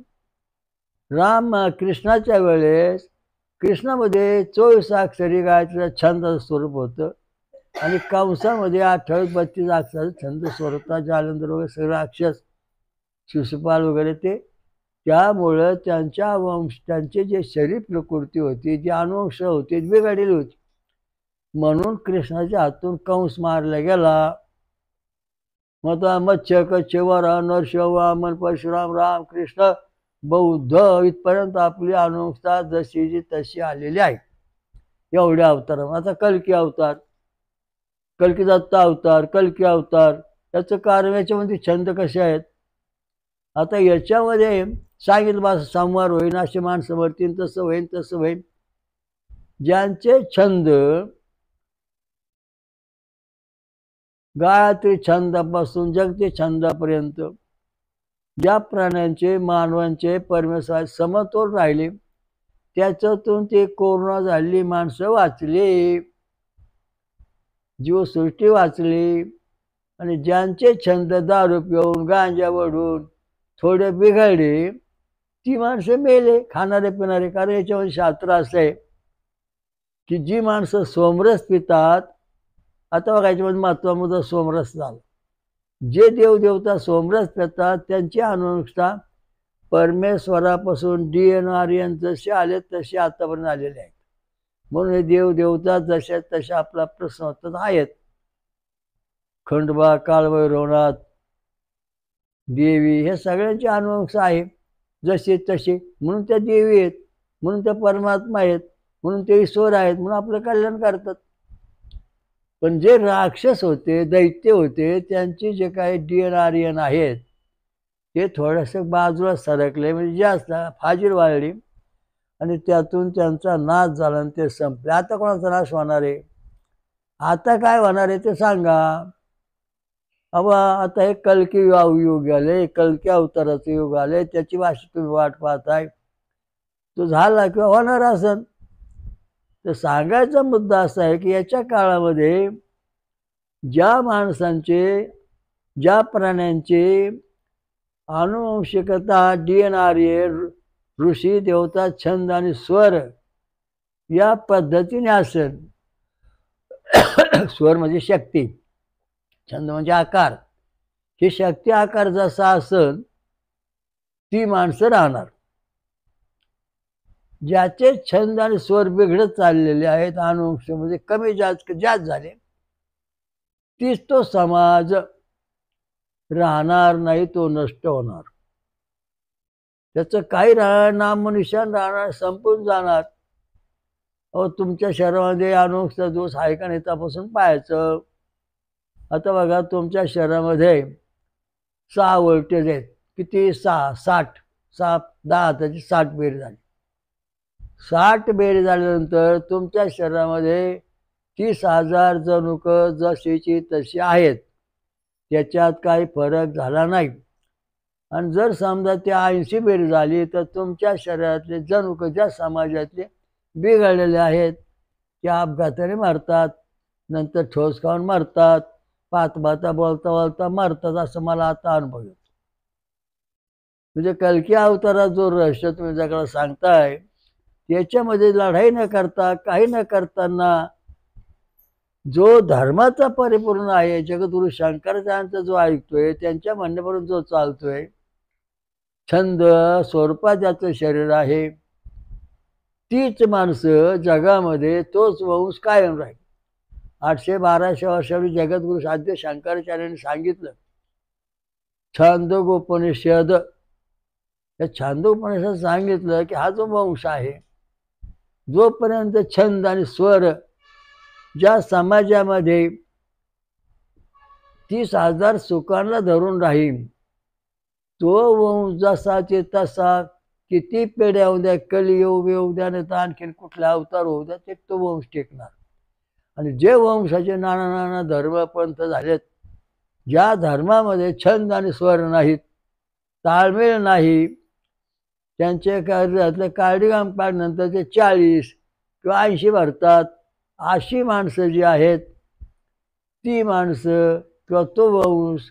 राम कृष्णाच्या वेळेस कृष्णामध्ये 24 अक्षरी गायत्रीचं छंदाचं स्वरूप होतं आणि कंसामध्ये 28-32 अक्षराचं छंद स्वरूपात जालंधर वगैरे सगळे राक्षस शिशुपाल वगैरे ते. त्यामुळं त्यांचे जे शरीर प्रकृती होती, जी अनुवंश होती बिघडलेली होती. म्हणून कृष्णाच्या हातून कंस मारला गेला. मग मत्स्य कच्छ वरा नरसिंह वामन परशुराम राम कृष्ण बौद्ध इथपर्यंत आपली अनुवंशता जशीची तशी आलेली आहे. एवढ्या अवतार. आता कल्की अवतार, कल्की दत्त अवतार, कल्की अवतार, याचं कारण याच्यामध्ये छंद कसे आहेत. आता याच्यामध्ये सांगितलं बा संवार होईन, असे माणसं मरतील, तसं होईन तसं होईन. ज्यांचे छंद गायत्री छंदापासून जगती छंदापर्यंत ज्या प्राण्यांचे मानवांचे परमेश्वर समतोल राहिले, त्याच्यातून ते कोरोना झालेली माणसं वाचली, जीवसृष्टी वाचली. आणि ज्यांचे छंद दारू पिऊन गांजा वडून थोडे बिघडले, ती माणसं मेले, खाणारे पिणारे. कारण याच्यामध्ये शास्त्र असं आहे की जी माणसं सोमरस पितात, आता बघा याच्यामध्ये महत्त्वाचा सोमरस झाला. जे देवदेवता सोमरस पितात त्यांची अनुवंशता परमेश्वरापासून DNRN जसे आले तसे आतापर्यंत आलेले आहेत. म्हणून हे देवदेवता जशा तशा आपला प्रश्न होतात आहेत. खंडोबा, काळभैरवनाथ, देवी हे सगळ्यांची अनुवंश आहे जसे तसे. म्हणून त्या देवी आहेत, म्हणून त्या परमात्मा आहेत, म्हणून ते ईश्वर आहेत, म्हणून आपलं कल्याण करतात. पण जे राक्षस होते, दैत्य होते, त्यांचे जे काही DNRN आहेत ते थोडंसं बाजूला सरकले, म्हणजे जास्त फाजील वाढली आणि त्यातून त्यांचा नाश झाला आणि ते संपले. आता कोणाचा नाश होणार आहे? आता काय होणार आहे ते सांगा. आता हे कल्की युग आले, कल्की अवताराचं युग आले, त्याची भाषा तुम्ही वाट पाहताय. तो झाला किंवा होणार असेल. तर सांगायचा मुद्दा असा आहे की याच्या काळामध्ये ज्या माणसांचे, ज्या प्राण्यांचे आनुवंशिकता DNRN ऋषी देवता छंद आणि स्वर या पद्धतीने असेल. स्वर म्हणजे शक्ती, छंद म्हणजे आकार. ही शक्ती आकार जसा असेल ती माणसं राहणार. ज्याचे छंद आणि स्वर बिघडत चाललेले आहेत, अनुवंशामध्ये कमी जास्त झाले, तीच तो समाज राहणार नाही, तो नष्ट होणार. त्याचं काही नामनिशान राहणार, संपून जाणार. तुमच्या शरीरामध्ये अनुवंशाचा दोष आहे का नाही तपासून पाहायचं. आता बघा तुमच्या शरीरामध्ये 6 व्होल्टेज आहेत. किती? 60. 10 त्याची 60 बेरीज झाली. 60 बेरीज झाल्यानंतर तुमच्या शरीरामध्ये 30,000 जनुक जशीची तशी आहेत. त्याच्यात काही फरक झाला नाही. आणि जर समजा ते 80 बेरीज झाली तर तुमच्या शरीरातले जनुक ज्या समाजातले बिघडलेले आहेत ते अपघाताने मरतात, नंतर ठोस खाऊन मरतात, पाहता बोलता बोलता मरतात, असं मला आता अनुभव येतो. म्हणजे कल्की अवतारात जो रहस्य तुम्ही जगाला सांगताय त्याच्यामध्ये लढाई न करता, काही न करताना जो धर्माचा परिपूर्ण आहे, जगद्गुरु शंकराचार्यांचा जो ऐकतोय, त्यांच्या म्हणण्यावरून जो चालतोय, छंद स्वरूपात ज्याचं शरीर आहे, तीच माणसं जगामध्ये तोच वंश कायम राहील. 800-1200 वर्षापूर्वी जगद्गुरु साध्य शंकराचार्यांनी सांगितलं छांदोगोपनिषद. या छांदोपनिषद सांगितलं की हा जो वंश आहे, जोपर्यंत छंद आणि स्वर ज्या समाजामध्ये 30,000 सुखांना धरून राहील, तो वंश जसाचे तसा किती पिढ्या होऊ द्या, कली येऊ द्या, नाही तर आणखीन कुठला अवतार होऊ द्या, ते तो वंश टिकणार. आणि जे वंशाचे नाना धर्मपंथ झालेत, ज्या धर्मामध्ये छंद आणि स्वर नाहीत, ताळमेळ नाही, त्यांचे कार्यातले काळडीगाम काढल्यानंतर ते 40 किंवा 80 भरतात, अशी माणसं जी आहेत ती माणसं किंवा तो वंश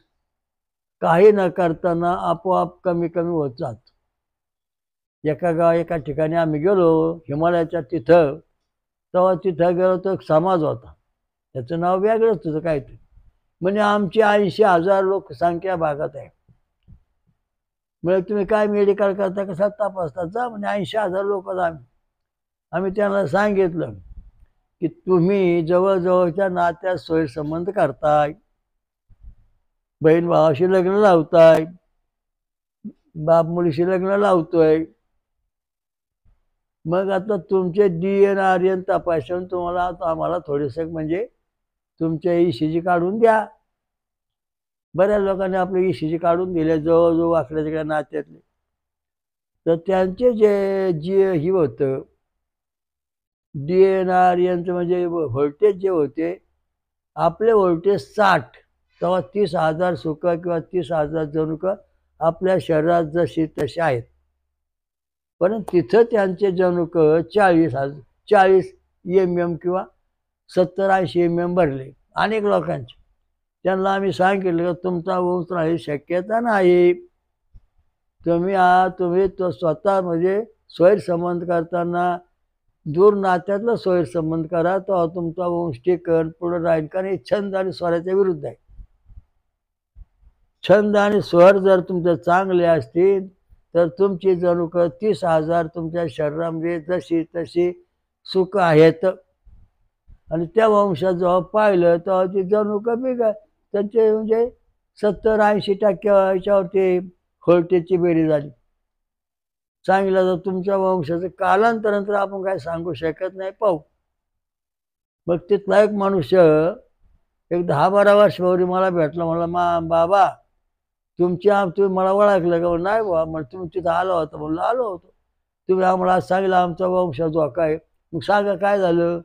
काही न करताना आपोआप कमी कमी होत जातो. एका ठिकाणी आम्ही गेलो हिमालयाच्या तिथं, तेव्हा तिथं गेलो तो एक समाज होता. त्याचं नाव वेगळंच होतं काहीतरी. म्हणजे आमची 80,000 लोकसंख्या भागात आहे. म्हणजे तुम्ही काय मेडिकल करता, कसा तपासता, जा म्हणजे 80,000 लोक आम्ही. आम्ही त्यांना सांगितलं की तुम्ही जवळजवळच्या नात्यात सोयीसंबंध करताय, बहीण भावाशी लग्न लावताय, बाप मुलीशी लग्न लावतोय. मग आता तुमचे DNA तपासून तुम्हाला आम्हाला थोडेसे म्हणजे तुमच्या ECG काढून द्या. बऱ्याच लोकांनी आपले ECG काढून दिले जवळजवळ आपल्या तिकडे नात्यातले. तर त्यांचे जे हे होतं DNRNचं म्हणजे व्होल्टेज जे होते, आपले व्होल्टेज 60, तेव्हा 30,000 सुख किंवा 30,000 जनुक आपल्या शरीरात जशी तसे आहेत. परंतु तिथं त्यांचे जनुक 40 MM किंवा 70-80 MM भरले अनेक लोकांचे. त्यांना आम्ही सांगितलं की तुमचा वंश राहायची शक्यता नाही. तुम्ही तो स्वतः म्हणजे सोयीसंबंध करताना दूर नात्यातला सोयीसंबंध करा, तेव्हा तुमचा वंश टिकन पुढे राहील. कारण हे छंद आणि स्वराच्या विरुद्ध आहे. छंद आणि स्वर जर तुमचे चांगले असतील तर तुमची जनुक 30,000 तुमच्या शरीरामध्ये जशी तशी सुख आहेत. आणि त्या वंशात जेव्हा पाहिलं तेव्हा ती जनुक बी त्यांचे म्हणजे 70-80% याच्यावरती व्होल्टेजची बेरीज झाली. सांगितलं तर तुमच्या वंशाचं कालांतरानंतर आपण काय सांगू शकत नाही, पाहू. मग तिथला एक मनुष्य एक 10-12 वर्षापूर्वी मला भेटला. म्हणला, बाबा तुम्ही मला ओळखलं का? नाही बाबा. मग तुम्ही तिथं आला होता? म्हणलं आलो होतो. तुम्ही आम्हाला सांगितलं आमचा वंश धोका आहे. मग सांगा काय झालं?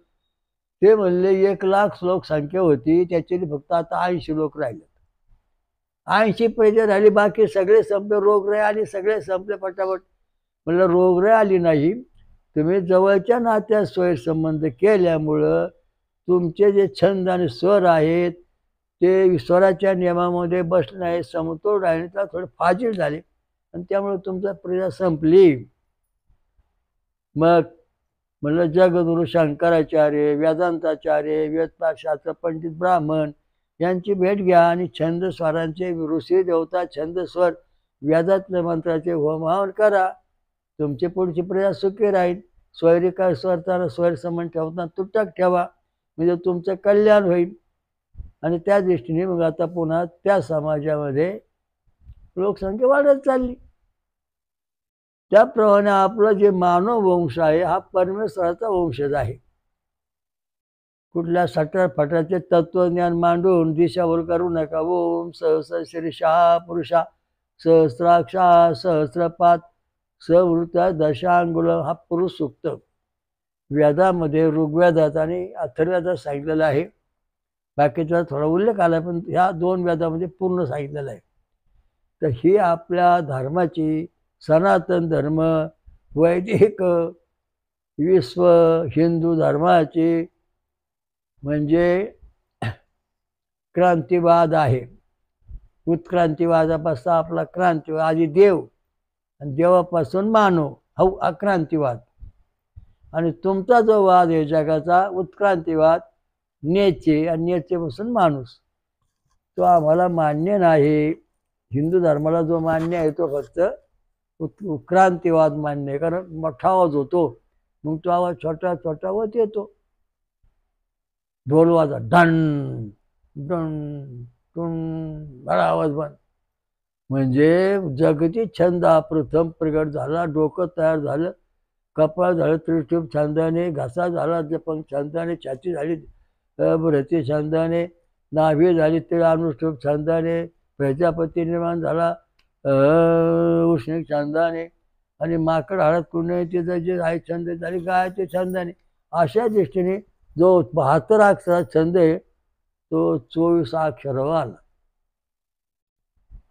ते म्हणले 1,00,000 लोकसंख्या होती, त्याच्यातली फक्त आता 80 लोक राहिले. 80 पहिले राहिली, बाकी सगळे संपले. रोगराई आली, सगळे संपले पटापट. म्हणलं रोगराई आली नाही, तुम्ही जवळच्या नात्यात सोयीसंबंध केल्यामुळं तुमचे जे छंद आणि स्वर आहेत ते स्वराच्या नियमामध्ये बसले नाही, समतोल राहिले, तर थोडे फाजील झाले आणि त्यामुळे तुमचा प्रजा संपली. मग म्हणलं जगद्गुरु शंकराचार्य, वेदांताचार्य, वेदपाशास्त्र पंडित ब्राह्मण यांची भेट घ्या आणि छंद स्वरांचे ऋषी देवता छंद स्वर वेदातल्या मंत्राचे होमहवन करा. तुमची पुढची प्रजा सुखी राहील. स्वैरिका स्वरताना स्वैरसंबंध ठेवताना तुटक ठेवा, म्हणजे तुमचं कल्याण होईल. आणि त्या दृष्टीने मग आता पुन्हा त्या समाजामध्ये लोकसंख्या वाढत चालली. त्याप्रमाणे आपलं जे मानव वंश आहे हा परमेश्वराचा वंशज आहे. कुठल्या सटरफटाचे तत्वज्ञान मांडून दिशाभूल करू नका. ओम सहस्र शीर्षा पुरुषा सहस्राक्षा सहस्रपात सवृत दशांगुल हा पुरुष सूक्त वेदामध्ये ऋग्वेदात आणि अथर्ववेदात सांगितलेलं आहे. बाकीचा थोडा उल्लेख आला, पण ह्या 2 वेदामध्ये पूर्ण सांगितलेलं आहे. तर ही आपल्या धर्माची सनातन धर्म वैदिक विश्व हिंदू धर्माची म्हणजे क्रांतिवाद आहे. उत्क्रांतिवादापासून आपला क्रांतिवाद, आधी देव आणि देवापासून मानव हा अक्रांतिवाद. आणि तुमचा जो वाद आहे जगाचा उत्क्रांतिवाद, नेचे आणि नेचेपासून माणूस, तो आम्हाला मान्य नाही. हिंदू धर्माला जो मान्य आहे तो फक्त उत्क्रांतिवाद मान्य आहे. कारण मोठा आवाज होतो, मग तो आवाज छोटा छोटा होत येतो. ढोलवाजा डन डन टुन, बडा आवाज बंद. म्हणजे जागतिक छंद हा प्रथम प्रगट झाला. डोकं तयार झालं, कपाळ झालं त्रिशूळ छंदाने, घसा झाला जपंग छंदाने, छाती झाली भ्रती छंदाने, नाभी झाली तिळ अनुष्ठूप छंदाने, प्रजापती निर्माण झाला उष्णिक छंदाने, आणि माकड हळद कुंड तिचं जे आहे छंद झाली गायचे छंदाने. अशा दृष्टीने जो 72 अक्षराचा छंद आहे तो 24 अक्षरावर आला.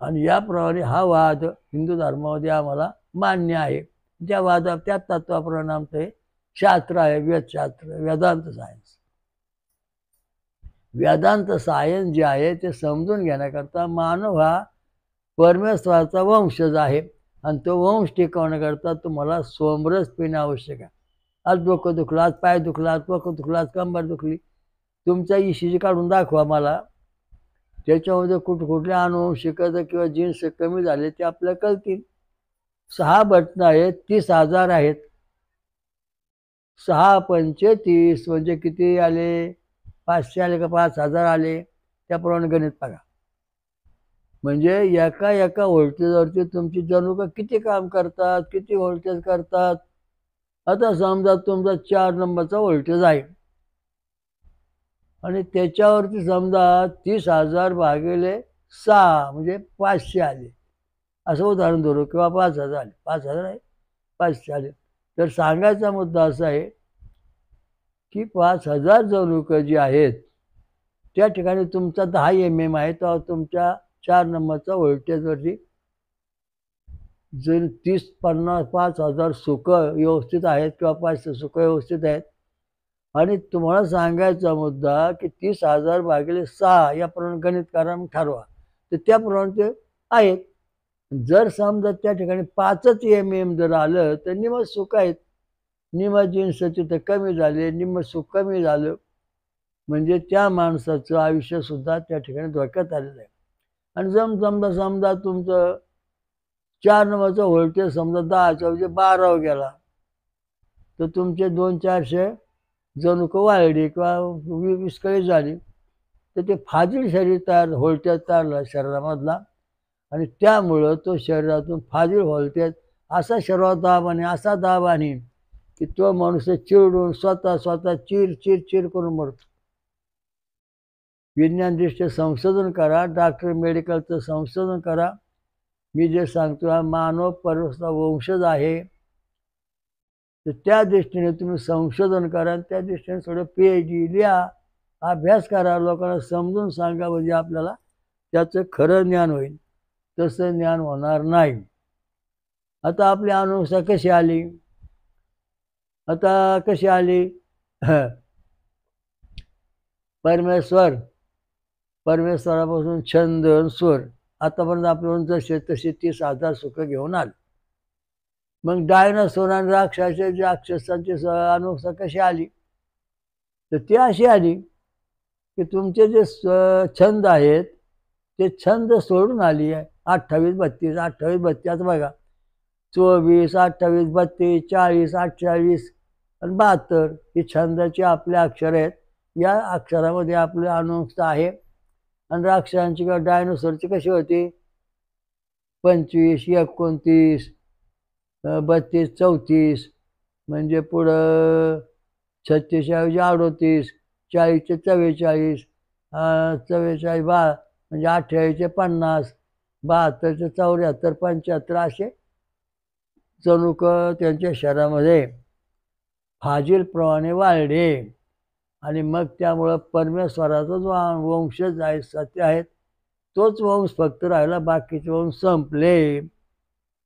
आणि याप्रमाणे हा वाद हिंदू धर्मामध्ये आम्हाला मान्य आहे. त्या वादात त्या तत्वाप्रमाणे आमचं हे शास्त्र आहे, वेदशास्त्र, वेदांत सायन्स. वेदांत सायन्स जे आहे ते समजून घेण्याकरता मानव हा परमेश्वराचा वंशज आहे आणि तो वंश टिकवण्याकरता तुम्हाला सोमरस पिणे आवश्यक आहे. आज डोकं दुखलं, आज पाय दुखला, आज डोकं दुखलं, आज कंबर दुखली, तुमचा ECG काढून दाखवा मला. त्याच्यामध्ये कुठले अनुवंशिकता किंवा जीन्स कमी झाले ते आपल्याला कळतील. 6 बटणं आहेत, 30,000 आहेत. 6 पंचे 30 म्हणजे किती आले? 500 आले का 5,000 आले? त्याप्रमाणे गणित बघा. म्हणजे एका व्होल्टेजवरती तुमची जणू का किती काम करतात, किती व्होल्टेज करतात. आता समजा तुमचा 4 नंबरचा व्होल्टेज आहे आणि त्याच्यावरती समजा 30,000 भागिले 6 म्हणजे 500 आले, असं उदाहरण धरू, किंवा 5,000 आले. 5,000 आहे, 500 आले. तर सांगायचा मुद्दा असा आहे की 5,000 जणुकं जी आहेत त्या ठिकाणी तुमचा 10 mm आहे, तर तुमच्या 4 नंबरचा व्होल्टेजवरती जर 30, 50, 5,000 सुकं व्यवस्थित आहेत किंवा 500 सुकं व्यवस्थित आहेत. आणि तुम्हाला सांगायचा मुद्दा की 30,000 भागिले 6 याप्रमाणे गणित करा, ठरवा. तर त्याप्रमाणे ते आहेत. जर समजा त्या ठिकाणी 5च mm जर आलं तर निम्म सुख आहेत, निम्म जीन्सची तर कमी झाले, निम्म सुख कमी झालं, म्हणजे त्या माणसाचं आयुष्यसुद्धा त्या ठिकाणी धोक्यात आलेलं आहे. आणि समजा तुमचं 4 नंबरचा व्होल्टेज समजा 10च्या ऐवजी 12वर गेला, तर तुमचे 200-400 जणुकं वाढली किंवा विस्कळीत झाली, तर ते फाजील शरीर व्होल्टेज तयार शरीरामधला, आणि त्यामुळं तो शरीरातून फाजील व्होल्टेज असा शरीरावर दाब आणीन की तो मनुष्य चिरडून स्वतः चिर करून मरतो. विज्ञानदृष्ट्या संशोधन करा, डॉक्टर मेडिकलचं संशोधन करा. मी जे सांगतो हा मानव परमेश्वराचा वंशज आहे, तर त्या दृष्टीने तुम्ही संशोधन करा, त्या दृष्टीने थोडं PhD लिहा, अभ्यास करा, लोकांना समजून सांगा, म्हणजे आपल्याला त्याचं खरं ज्ञान होईल. तसं ज्ञान होणार नाही. आता आपली अनुवंशिकता कशी आली? आता कशी आली? परमेश्वरापासून छंद स्वर आतापर्यंत आपल्याकडून जसे तसे 30,000 सुख घेऊन आले. मग डायनासोर आणि राक्षसांची अनुवंशिकता कशी आली? तर ती अशी आली की तुमचे जे छंद आहेत ते छंद सोडून आली आहे. 28, 32, 28, 32. आता बघा, 24, 28, 32, 40, 48 आणि 72 ही छंदाची आपले अक्षर आहेत. या अक्षरामध्ये आपली अनुवंशिकता आहे. आणि राक्षसांची किंवा डायनोसॉरची कशी होती? 25, 29, 32, 34, म्हणजे पुढं 36 ऐवजी 38, 40 चे 44, 44 म्हणजे 28 50, 72 चे 74, 75 असे जणूक त्यांच्या शरीरामध्ये फाजीलप्रमाणे वाढले. आणि मग त्यामुळं परमेश्वराचा जो वंशज आहे, सत्य आहेत, तोच वंश फक्त राहिला, बाकीचे वंश संपले.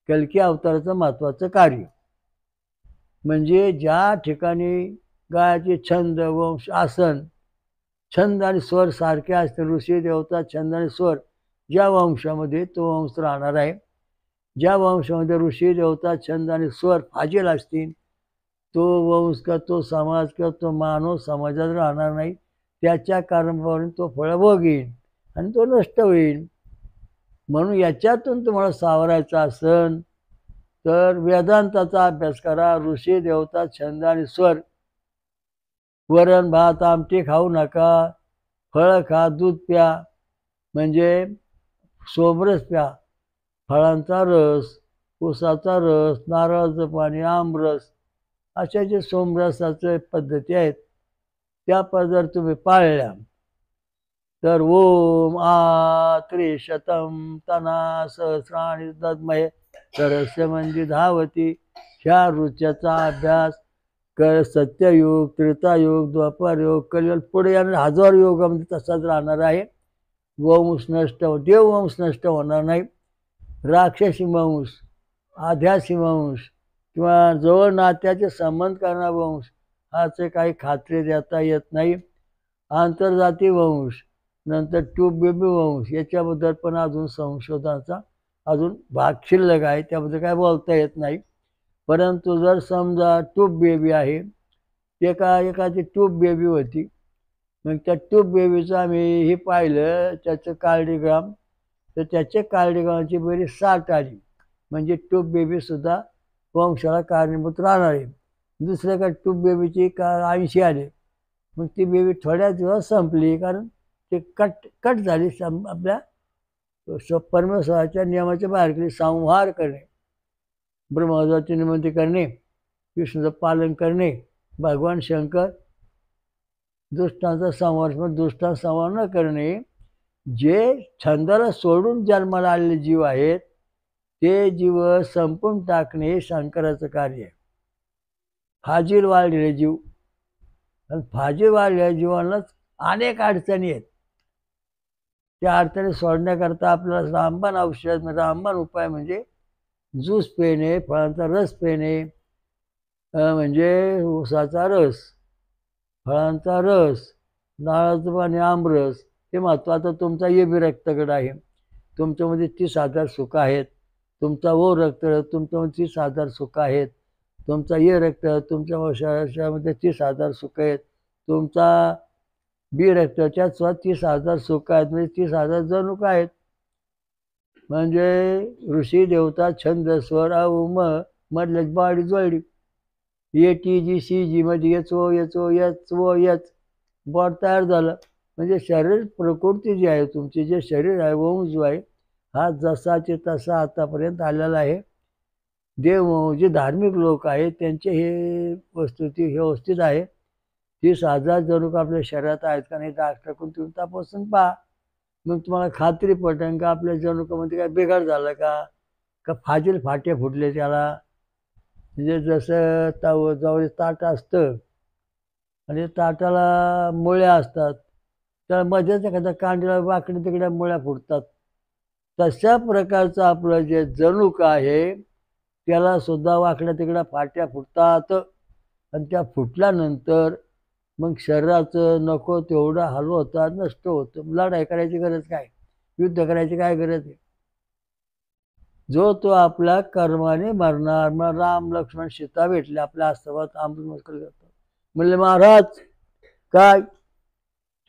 कल्की अवताराचं महत्त्वाचं कार्य म्हणजे ज्या ठिकाणी गायाचे छंद, वंश, आसन, छंद आणि स्वर सारखे असते, ऋषी देवता छंद आणि स्वर, ज्या वंशामध्ये तो वंश राहणार आहे. ज्या वंशामध्ये ऋषी देवता छंद आणि स्वर फाजील असतील, तो वंश किंवा तो समाज किंवा तो मानव समाजात राहणार नाही. त्याच्या कर्मावरून तो फळ भोगीन आणि तो नष्ट होईल. म्हणून याच्यातून तुम्हाला सावरायचं असेल तर वेदांताचा अभ्यास करा. ऋषी देवता छंद आणि स्वर, वरण भात आमटी खाऊ नका, फळं खा, दूध प्या, म्हणजे सोमरस प्या, फळांचा रस, ऊसाचा रस, नारळाचं पाणी, आमरस, अशा जे सोमरसाचे पद्धती आहेत त्या जर तुम्ही पाळल्या तर ओम आ त्रिशतम तना सहस्राणि तद्महे सरस्य म्हणजे धावती, ह्या ऋच्याचा अभ्यास कर. सत्ययुग, त्रेतायुग, द्वापारयुग, कलियुग, पुढे येणार 1000 युगामध्ये तसाच राहणार आहे. वंश नष्ट, देववंश नष्ट होणार नाही. राक्षसी वंश, आध्यासी वंश किंवा जवळ नात्याचे संबंध करणारा वंश ह्याचे काही खात्री देता येत नाही. आंतरजाती वंश, नंतर ट्यूब बेबी वंश, याच्याबद्दल पण अजून संशोधनाचा अजून भाग शिल्लक आहे, त्याबद्दल काय बोलता येत नाही. परंतु जर समजा ट्यूब बेबी आहे, एकाची ट्यूब बेबी होती, मग त्या ट्यूब बेबीचं आम्ही हे पाहिलं त्याचं कार्डिग्राम, तर त्याच्या कार्डिग्रामची बरी 60 आली, म्हणजे ट्यूब बेबीसुद्धा वंशाला कारणीभूत राहणार आहे. दुसऱ्या ट्यूब बेबीची 80 आले, मग ती बेबी थोड्या दिवस संपली, कारण ते कट झाली. आपल्या परमेश्वराच्या नियमाच्या बाहेर केली. संहार करणे, ब्रह्मदेवाची निमंत्रण करणे, विष्णूचं पालन करणे, भगवान शंकर दुष्टांचा संहार, दुष्टांचा संहार न करणे. जे छंदाला सोडून जन्माला आलेले जीव आहेत ते जीव संपून टाकणे हे शंकराचं कार्य आहे. फाजील वाढलेले जीव, आणि फाजील वाढलेल्या जीवांनाच अनेक अडचणी आहेत. त्या अडचणी सोडण्याकरता आपल्याला रामबाण औषध, रामबाण उपाय म्हणजे ज्यूस पिणे, फळांचा रस पिणे, म्हणजे ऊसाचा रस, फळांचा रस, नारळाचं पाणी, आमरस, हे महत्त्वाचं. तुमचा ए बी रक्तगट आहे, तुमच्यामध्ये 30,000 सुख आहेत. तुमचा ओ रक्त, तुमच्यामध्ये 30,000 सुख आहेत. तुमचा ए रक्त, तुमच्या शरीरामध्ये 30,000 सुख आहेत. तुमचा बी रक्ताच्यात सुद्धा 30,000 सुख आहेत, म्हणजे 30,000 जणूक आहेत. म्हणजे ऋषी देवता छंद स्वर उम मधल्याच बाडी जोडली. ए टी जी सी जी मध्ये एच ओ एच बॉड तयार झालं. म्हणजे शरीर प्रकृती जी आहे, तुमची जे शरीर आहे, वंश जो आहे, हा जसाचे तसा आतापर्यंत आलेला आहे. देव जे धार्मिक लोक आहेत त्यांचे हे वस्तुस्थिती व्यवस्थित आहे. 30,000 जणूक आपल्या शरीरात आहेत का नाही, टाकून तुम्ही तपासून पहा. मग तुम्हाला खात्री पटेल का आपल्या जणुकामध्ये काय बिघाड झाला का फाजील फाटे फुटले त्याला. म्हणजे जसं जवळ ताट असतं आणि ताटाला मुळ्या असतात, त्या मध्येच एखाद्या कांडीला वाकडी तिकड्या मुळ्या फुटतात. तशा प्रकारचं आपलं जे जणूक आहे त्याला सुद्धा वाकड्या तिकड्या फाट्या फुटतात. आणि त्या फुटल्यानंतर मग शरीराचं नको तेवढं हाल होतात, नष्ट होतं. लढाई करायची गरज काय, युद्ध करायची काय गरज आहे. जो तो आपल्या कर्माने मरणार. मग राम लक्ष्मण सीता भेटले आपल्या आश्रमात, अमृतमस्तक जातात. म्हणले महाराज काय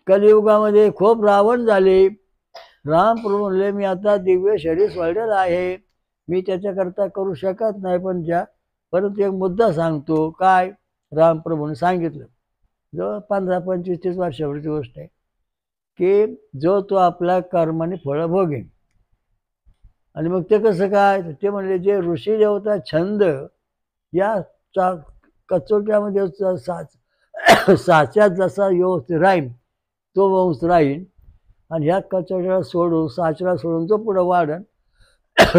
कलियुगामध्ये खूप रावण झाले. रामप्रभू म्हणले मी आता दिव्य शरीर सोडलेलं आहे, मी त्याच्याकरता करू शकत नाही. पण परंतु एक मुद्दा सांगतो. काय रामप्रभूने सांगितलं, जवळ 15-25-30 वर्षापूर्वीची गोष्ट आहे, की जो तो आपल्या कर्माने फळं भोगेन. आणि मग ते कसं काय, ते म्हणले जे ऋषी देवता छंद या कचोट्यामध्ये साच्यात जसा व्यवस्थित राहीन तो वंश राहीन, आणि ह्या कचोट्याला सोडून, साचला सोडून जो पुढं वाढन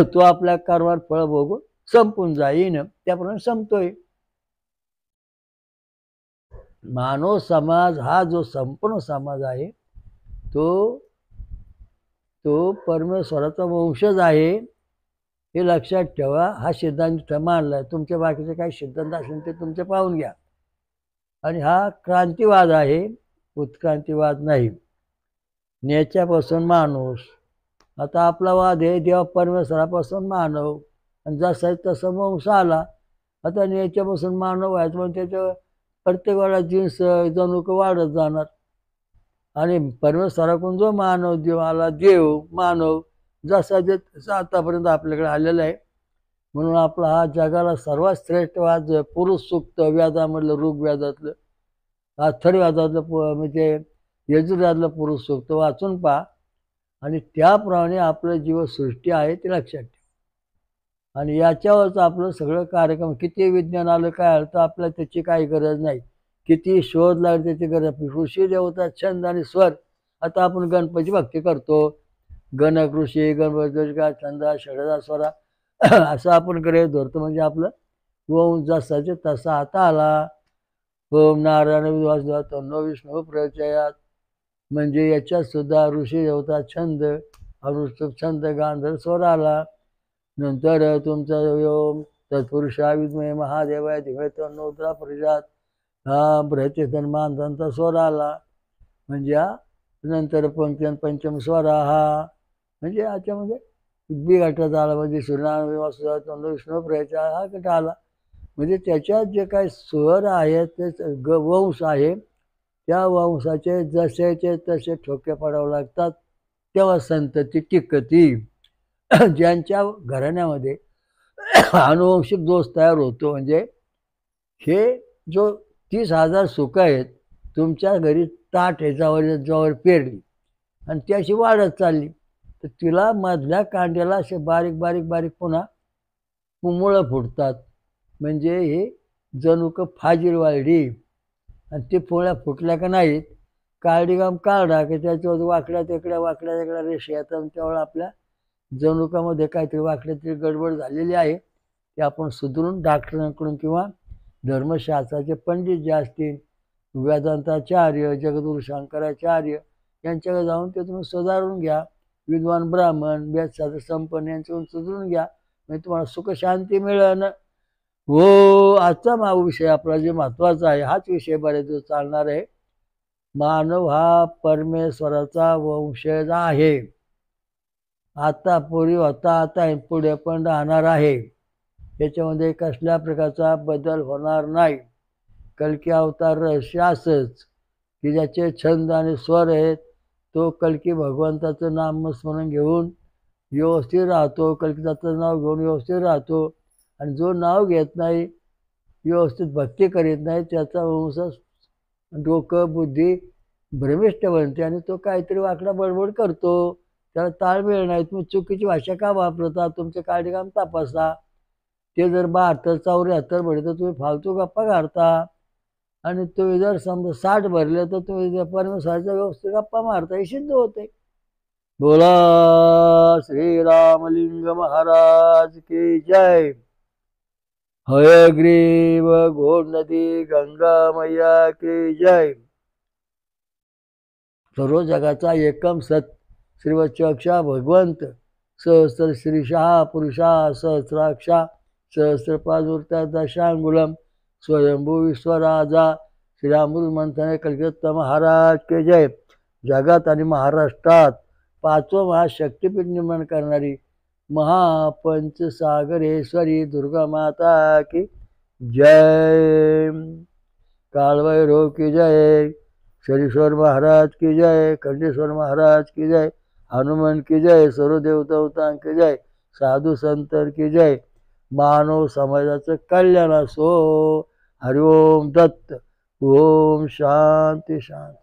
तो आपल्या कर्मात फळ भोगून संपून जाईन. त्याप्रमाणे संपतोय. मानव समाज हा जो संपूर्ण समाज आहे तो परमेश्वराचा वंशज आहे, हे लक्षात ठेवा. हा सिद्धांत मानला आहे. तुमच्या बाकीचे काही सिद्धांत असेल ते तुमचे पाहून घ्या. आणि हा क्रांतिवाद आहे, उत्क्रांतिवाद नाही. नेच्यापासून माणूस, आता आपला वाद आहे देवा परमेश्वरापासून मानव, आणि जसा तसं वंश आला. आता नेच्यापासून मानव व्हायचं म्हणजे त्याच्या प्रत्येक वेळा जीन्स जणूक वाढत जाणार. आणि परमेश्वराकडून जो मानव देव आला, देव मानव जसा जे आतापर्यंत आपल्याकडे आलेला आहे. म्हणून आपला हा जगाला सर्वात श्रेष्ठ वाद पुरुष सूक्त व्याधामधलं, ऋग्वेदातलं, अथर्ववेदातलं, म्हणजे यजुर्वेदातलं पुरुष सूक्त वाचून पहा. आणि त्याप्रमाणे आपलं जीवसृष्टी आहे ते लक्षात ठेवा. आणि याच्यावरच आपलं सगळं कार्यक्रम, किती विज्ञान आलं काय आलं तर आपल्याला त्याची काही गरज नाही. किती शोध लागले त्याची गरज. ऋषी देवता छंद आणि स्वर. आता आपण गणपती भक्ती करतो, गणक ऋषी, गणपती का छंद षडजा स्वरा असं आपण गृहीत धरतो. म्हणजे आपलं वंश जसाचे तसा आता आला. ओम नारायण विद्वास तन्नो विष्णू प्रचयात. म्हणजे याच्यात सुद्धा ऋषी देवता छंद, अनुष्ठुप छंद, गांधर्व स्वर आला. नंतर तुमचा ओम तत्पुरुषा विद्महे महादेवाय धीमहि तन्नो रुद्रः प्रचोदयात्. हा बृहच्चेतन मानधनचा स्वर आला. म्हणजे नंतर पंक्ती पंचम स्वराहा म्हणजे याच्यामध्ये बिघाटात आला म्हणजे सूर्यनारायण वासुदेव विष्णू प्रयाचा हा कटा आला. म्हणजे त्याच्यात जे काही स्वर आहेत ते वंश आहे, त्या वंशाचे जसेचे तसे ठोके पडावे लागतात, तेव्हा संतती टिकती. ज्यांच्या घराण्यामध्ये अनुवंशिक दोष तयार होतो, म्हणजे हे जो 30,000 सुख आहेत तुमच्या घरी ताट ह्याच्यावर ज्यावर पेरली आणि ती अशी वाढत चालली, तर तिला मधल्या कांड्याला असे बारीक बारीक बारीक पुन्हा मुळं फुटतात. म्हणजे हे जणू का फाजील वाढली आणि ते पोळ्या फुटल्या का नाहीत, काळडीगाम काढा की त्याच्यावर वाकड्या तेकड्या रेषा येतात. त्यावेळेला आपल्या जनुकामध्ये काहीतरी वाकड्या तरी गडबड झालेली आहे, ते आपण सुधरून डॉक्टरांकडून किंवा धर्मशास्त्राचे पंडित जे असतील, वेदांताचार्य, जगद्गुरु शंकराचार्य यांच्याकडे जाऊन ते तुम्ही सुधारून घ्या. विद्वान ब्राह्मण वेदशास्त्र संपन्न यांच्याकडून सुधरून घ्या, म्हणजे तुम्हाला सुख शांती मिळेल. हो, आजचा विषय आपला जे महत्वाचा आहे, हाच विषय बरेच दिवस चालणार आहे. मानव हा परमेश्वराचा वंशज आहे. आता पूर्वी होता, आता पुढे पण राहणार आहे. त्याच्यामध्ये कसल्या प्रकारचा बदल होणार नाही. कल्की अवतार रहस्य असंच की ज्याचे छंद आणि स्वर आहेत, तो कल्की भगवंताचं नामस्मरण घेऊन व्यवस्थित राहतो, कल्कीदाचं नाव घेऊन व्यवस्थित राहतो. आणि जो नाव घेत नाही, व्यवस्थित भक्ती करीत नाही, त्याचा वंश डोकं बुद्धी भ्रमिष्ट बनते आणि तो काहीतरी वाकडा बडबड करतो. त्याला ताळमेळ नाही. तुम्ही चुकीची भाषा का वापरता? तुमचे काळजीकाम तपासा. ते जर 72 74 भरले तर तुम्ही फालतू गप्पा काढता, आणि तुम्ही जर समजा 60 भरले तर तुम्ही परमेश्वराच्या व्यवस्थित गप्पा मारता. हे सिद्ध होते. बोला श्रीरामलिंग महाराज की जय. हयग्रीव घोड नदी गंगा मैया की जय. सर्व जगाचा एकम सत श्रीवत्सक्षा भगवंत, सहस्र श्रीशा पुरुषा सहस्राक्षा सहस्रपादूर्ता दशांगुलम स्वयंभू विश्वराजा श्रीरामृत मंथने कलकत्ता महाराज के जय. जगात आणि महाराष्ट्रात 5वं महाशक्तीपीठ निर्माण करणारी महापंचसागरेश्वरी दुर्गा माता की जय. कालभैरव की जय. शरीश्वर महाराज की जय. खंडेश्वर महाराज की जय. हनुमान की जय. सर्व देवतांकी की जय. साधू संतर की जय. मानव समाजाचं कल्याण असो. हरिओम दत्त. ओम शांती शांती.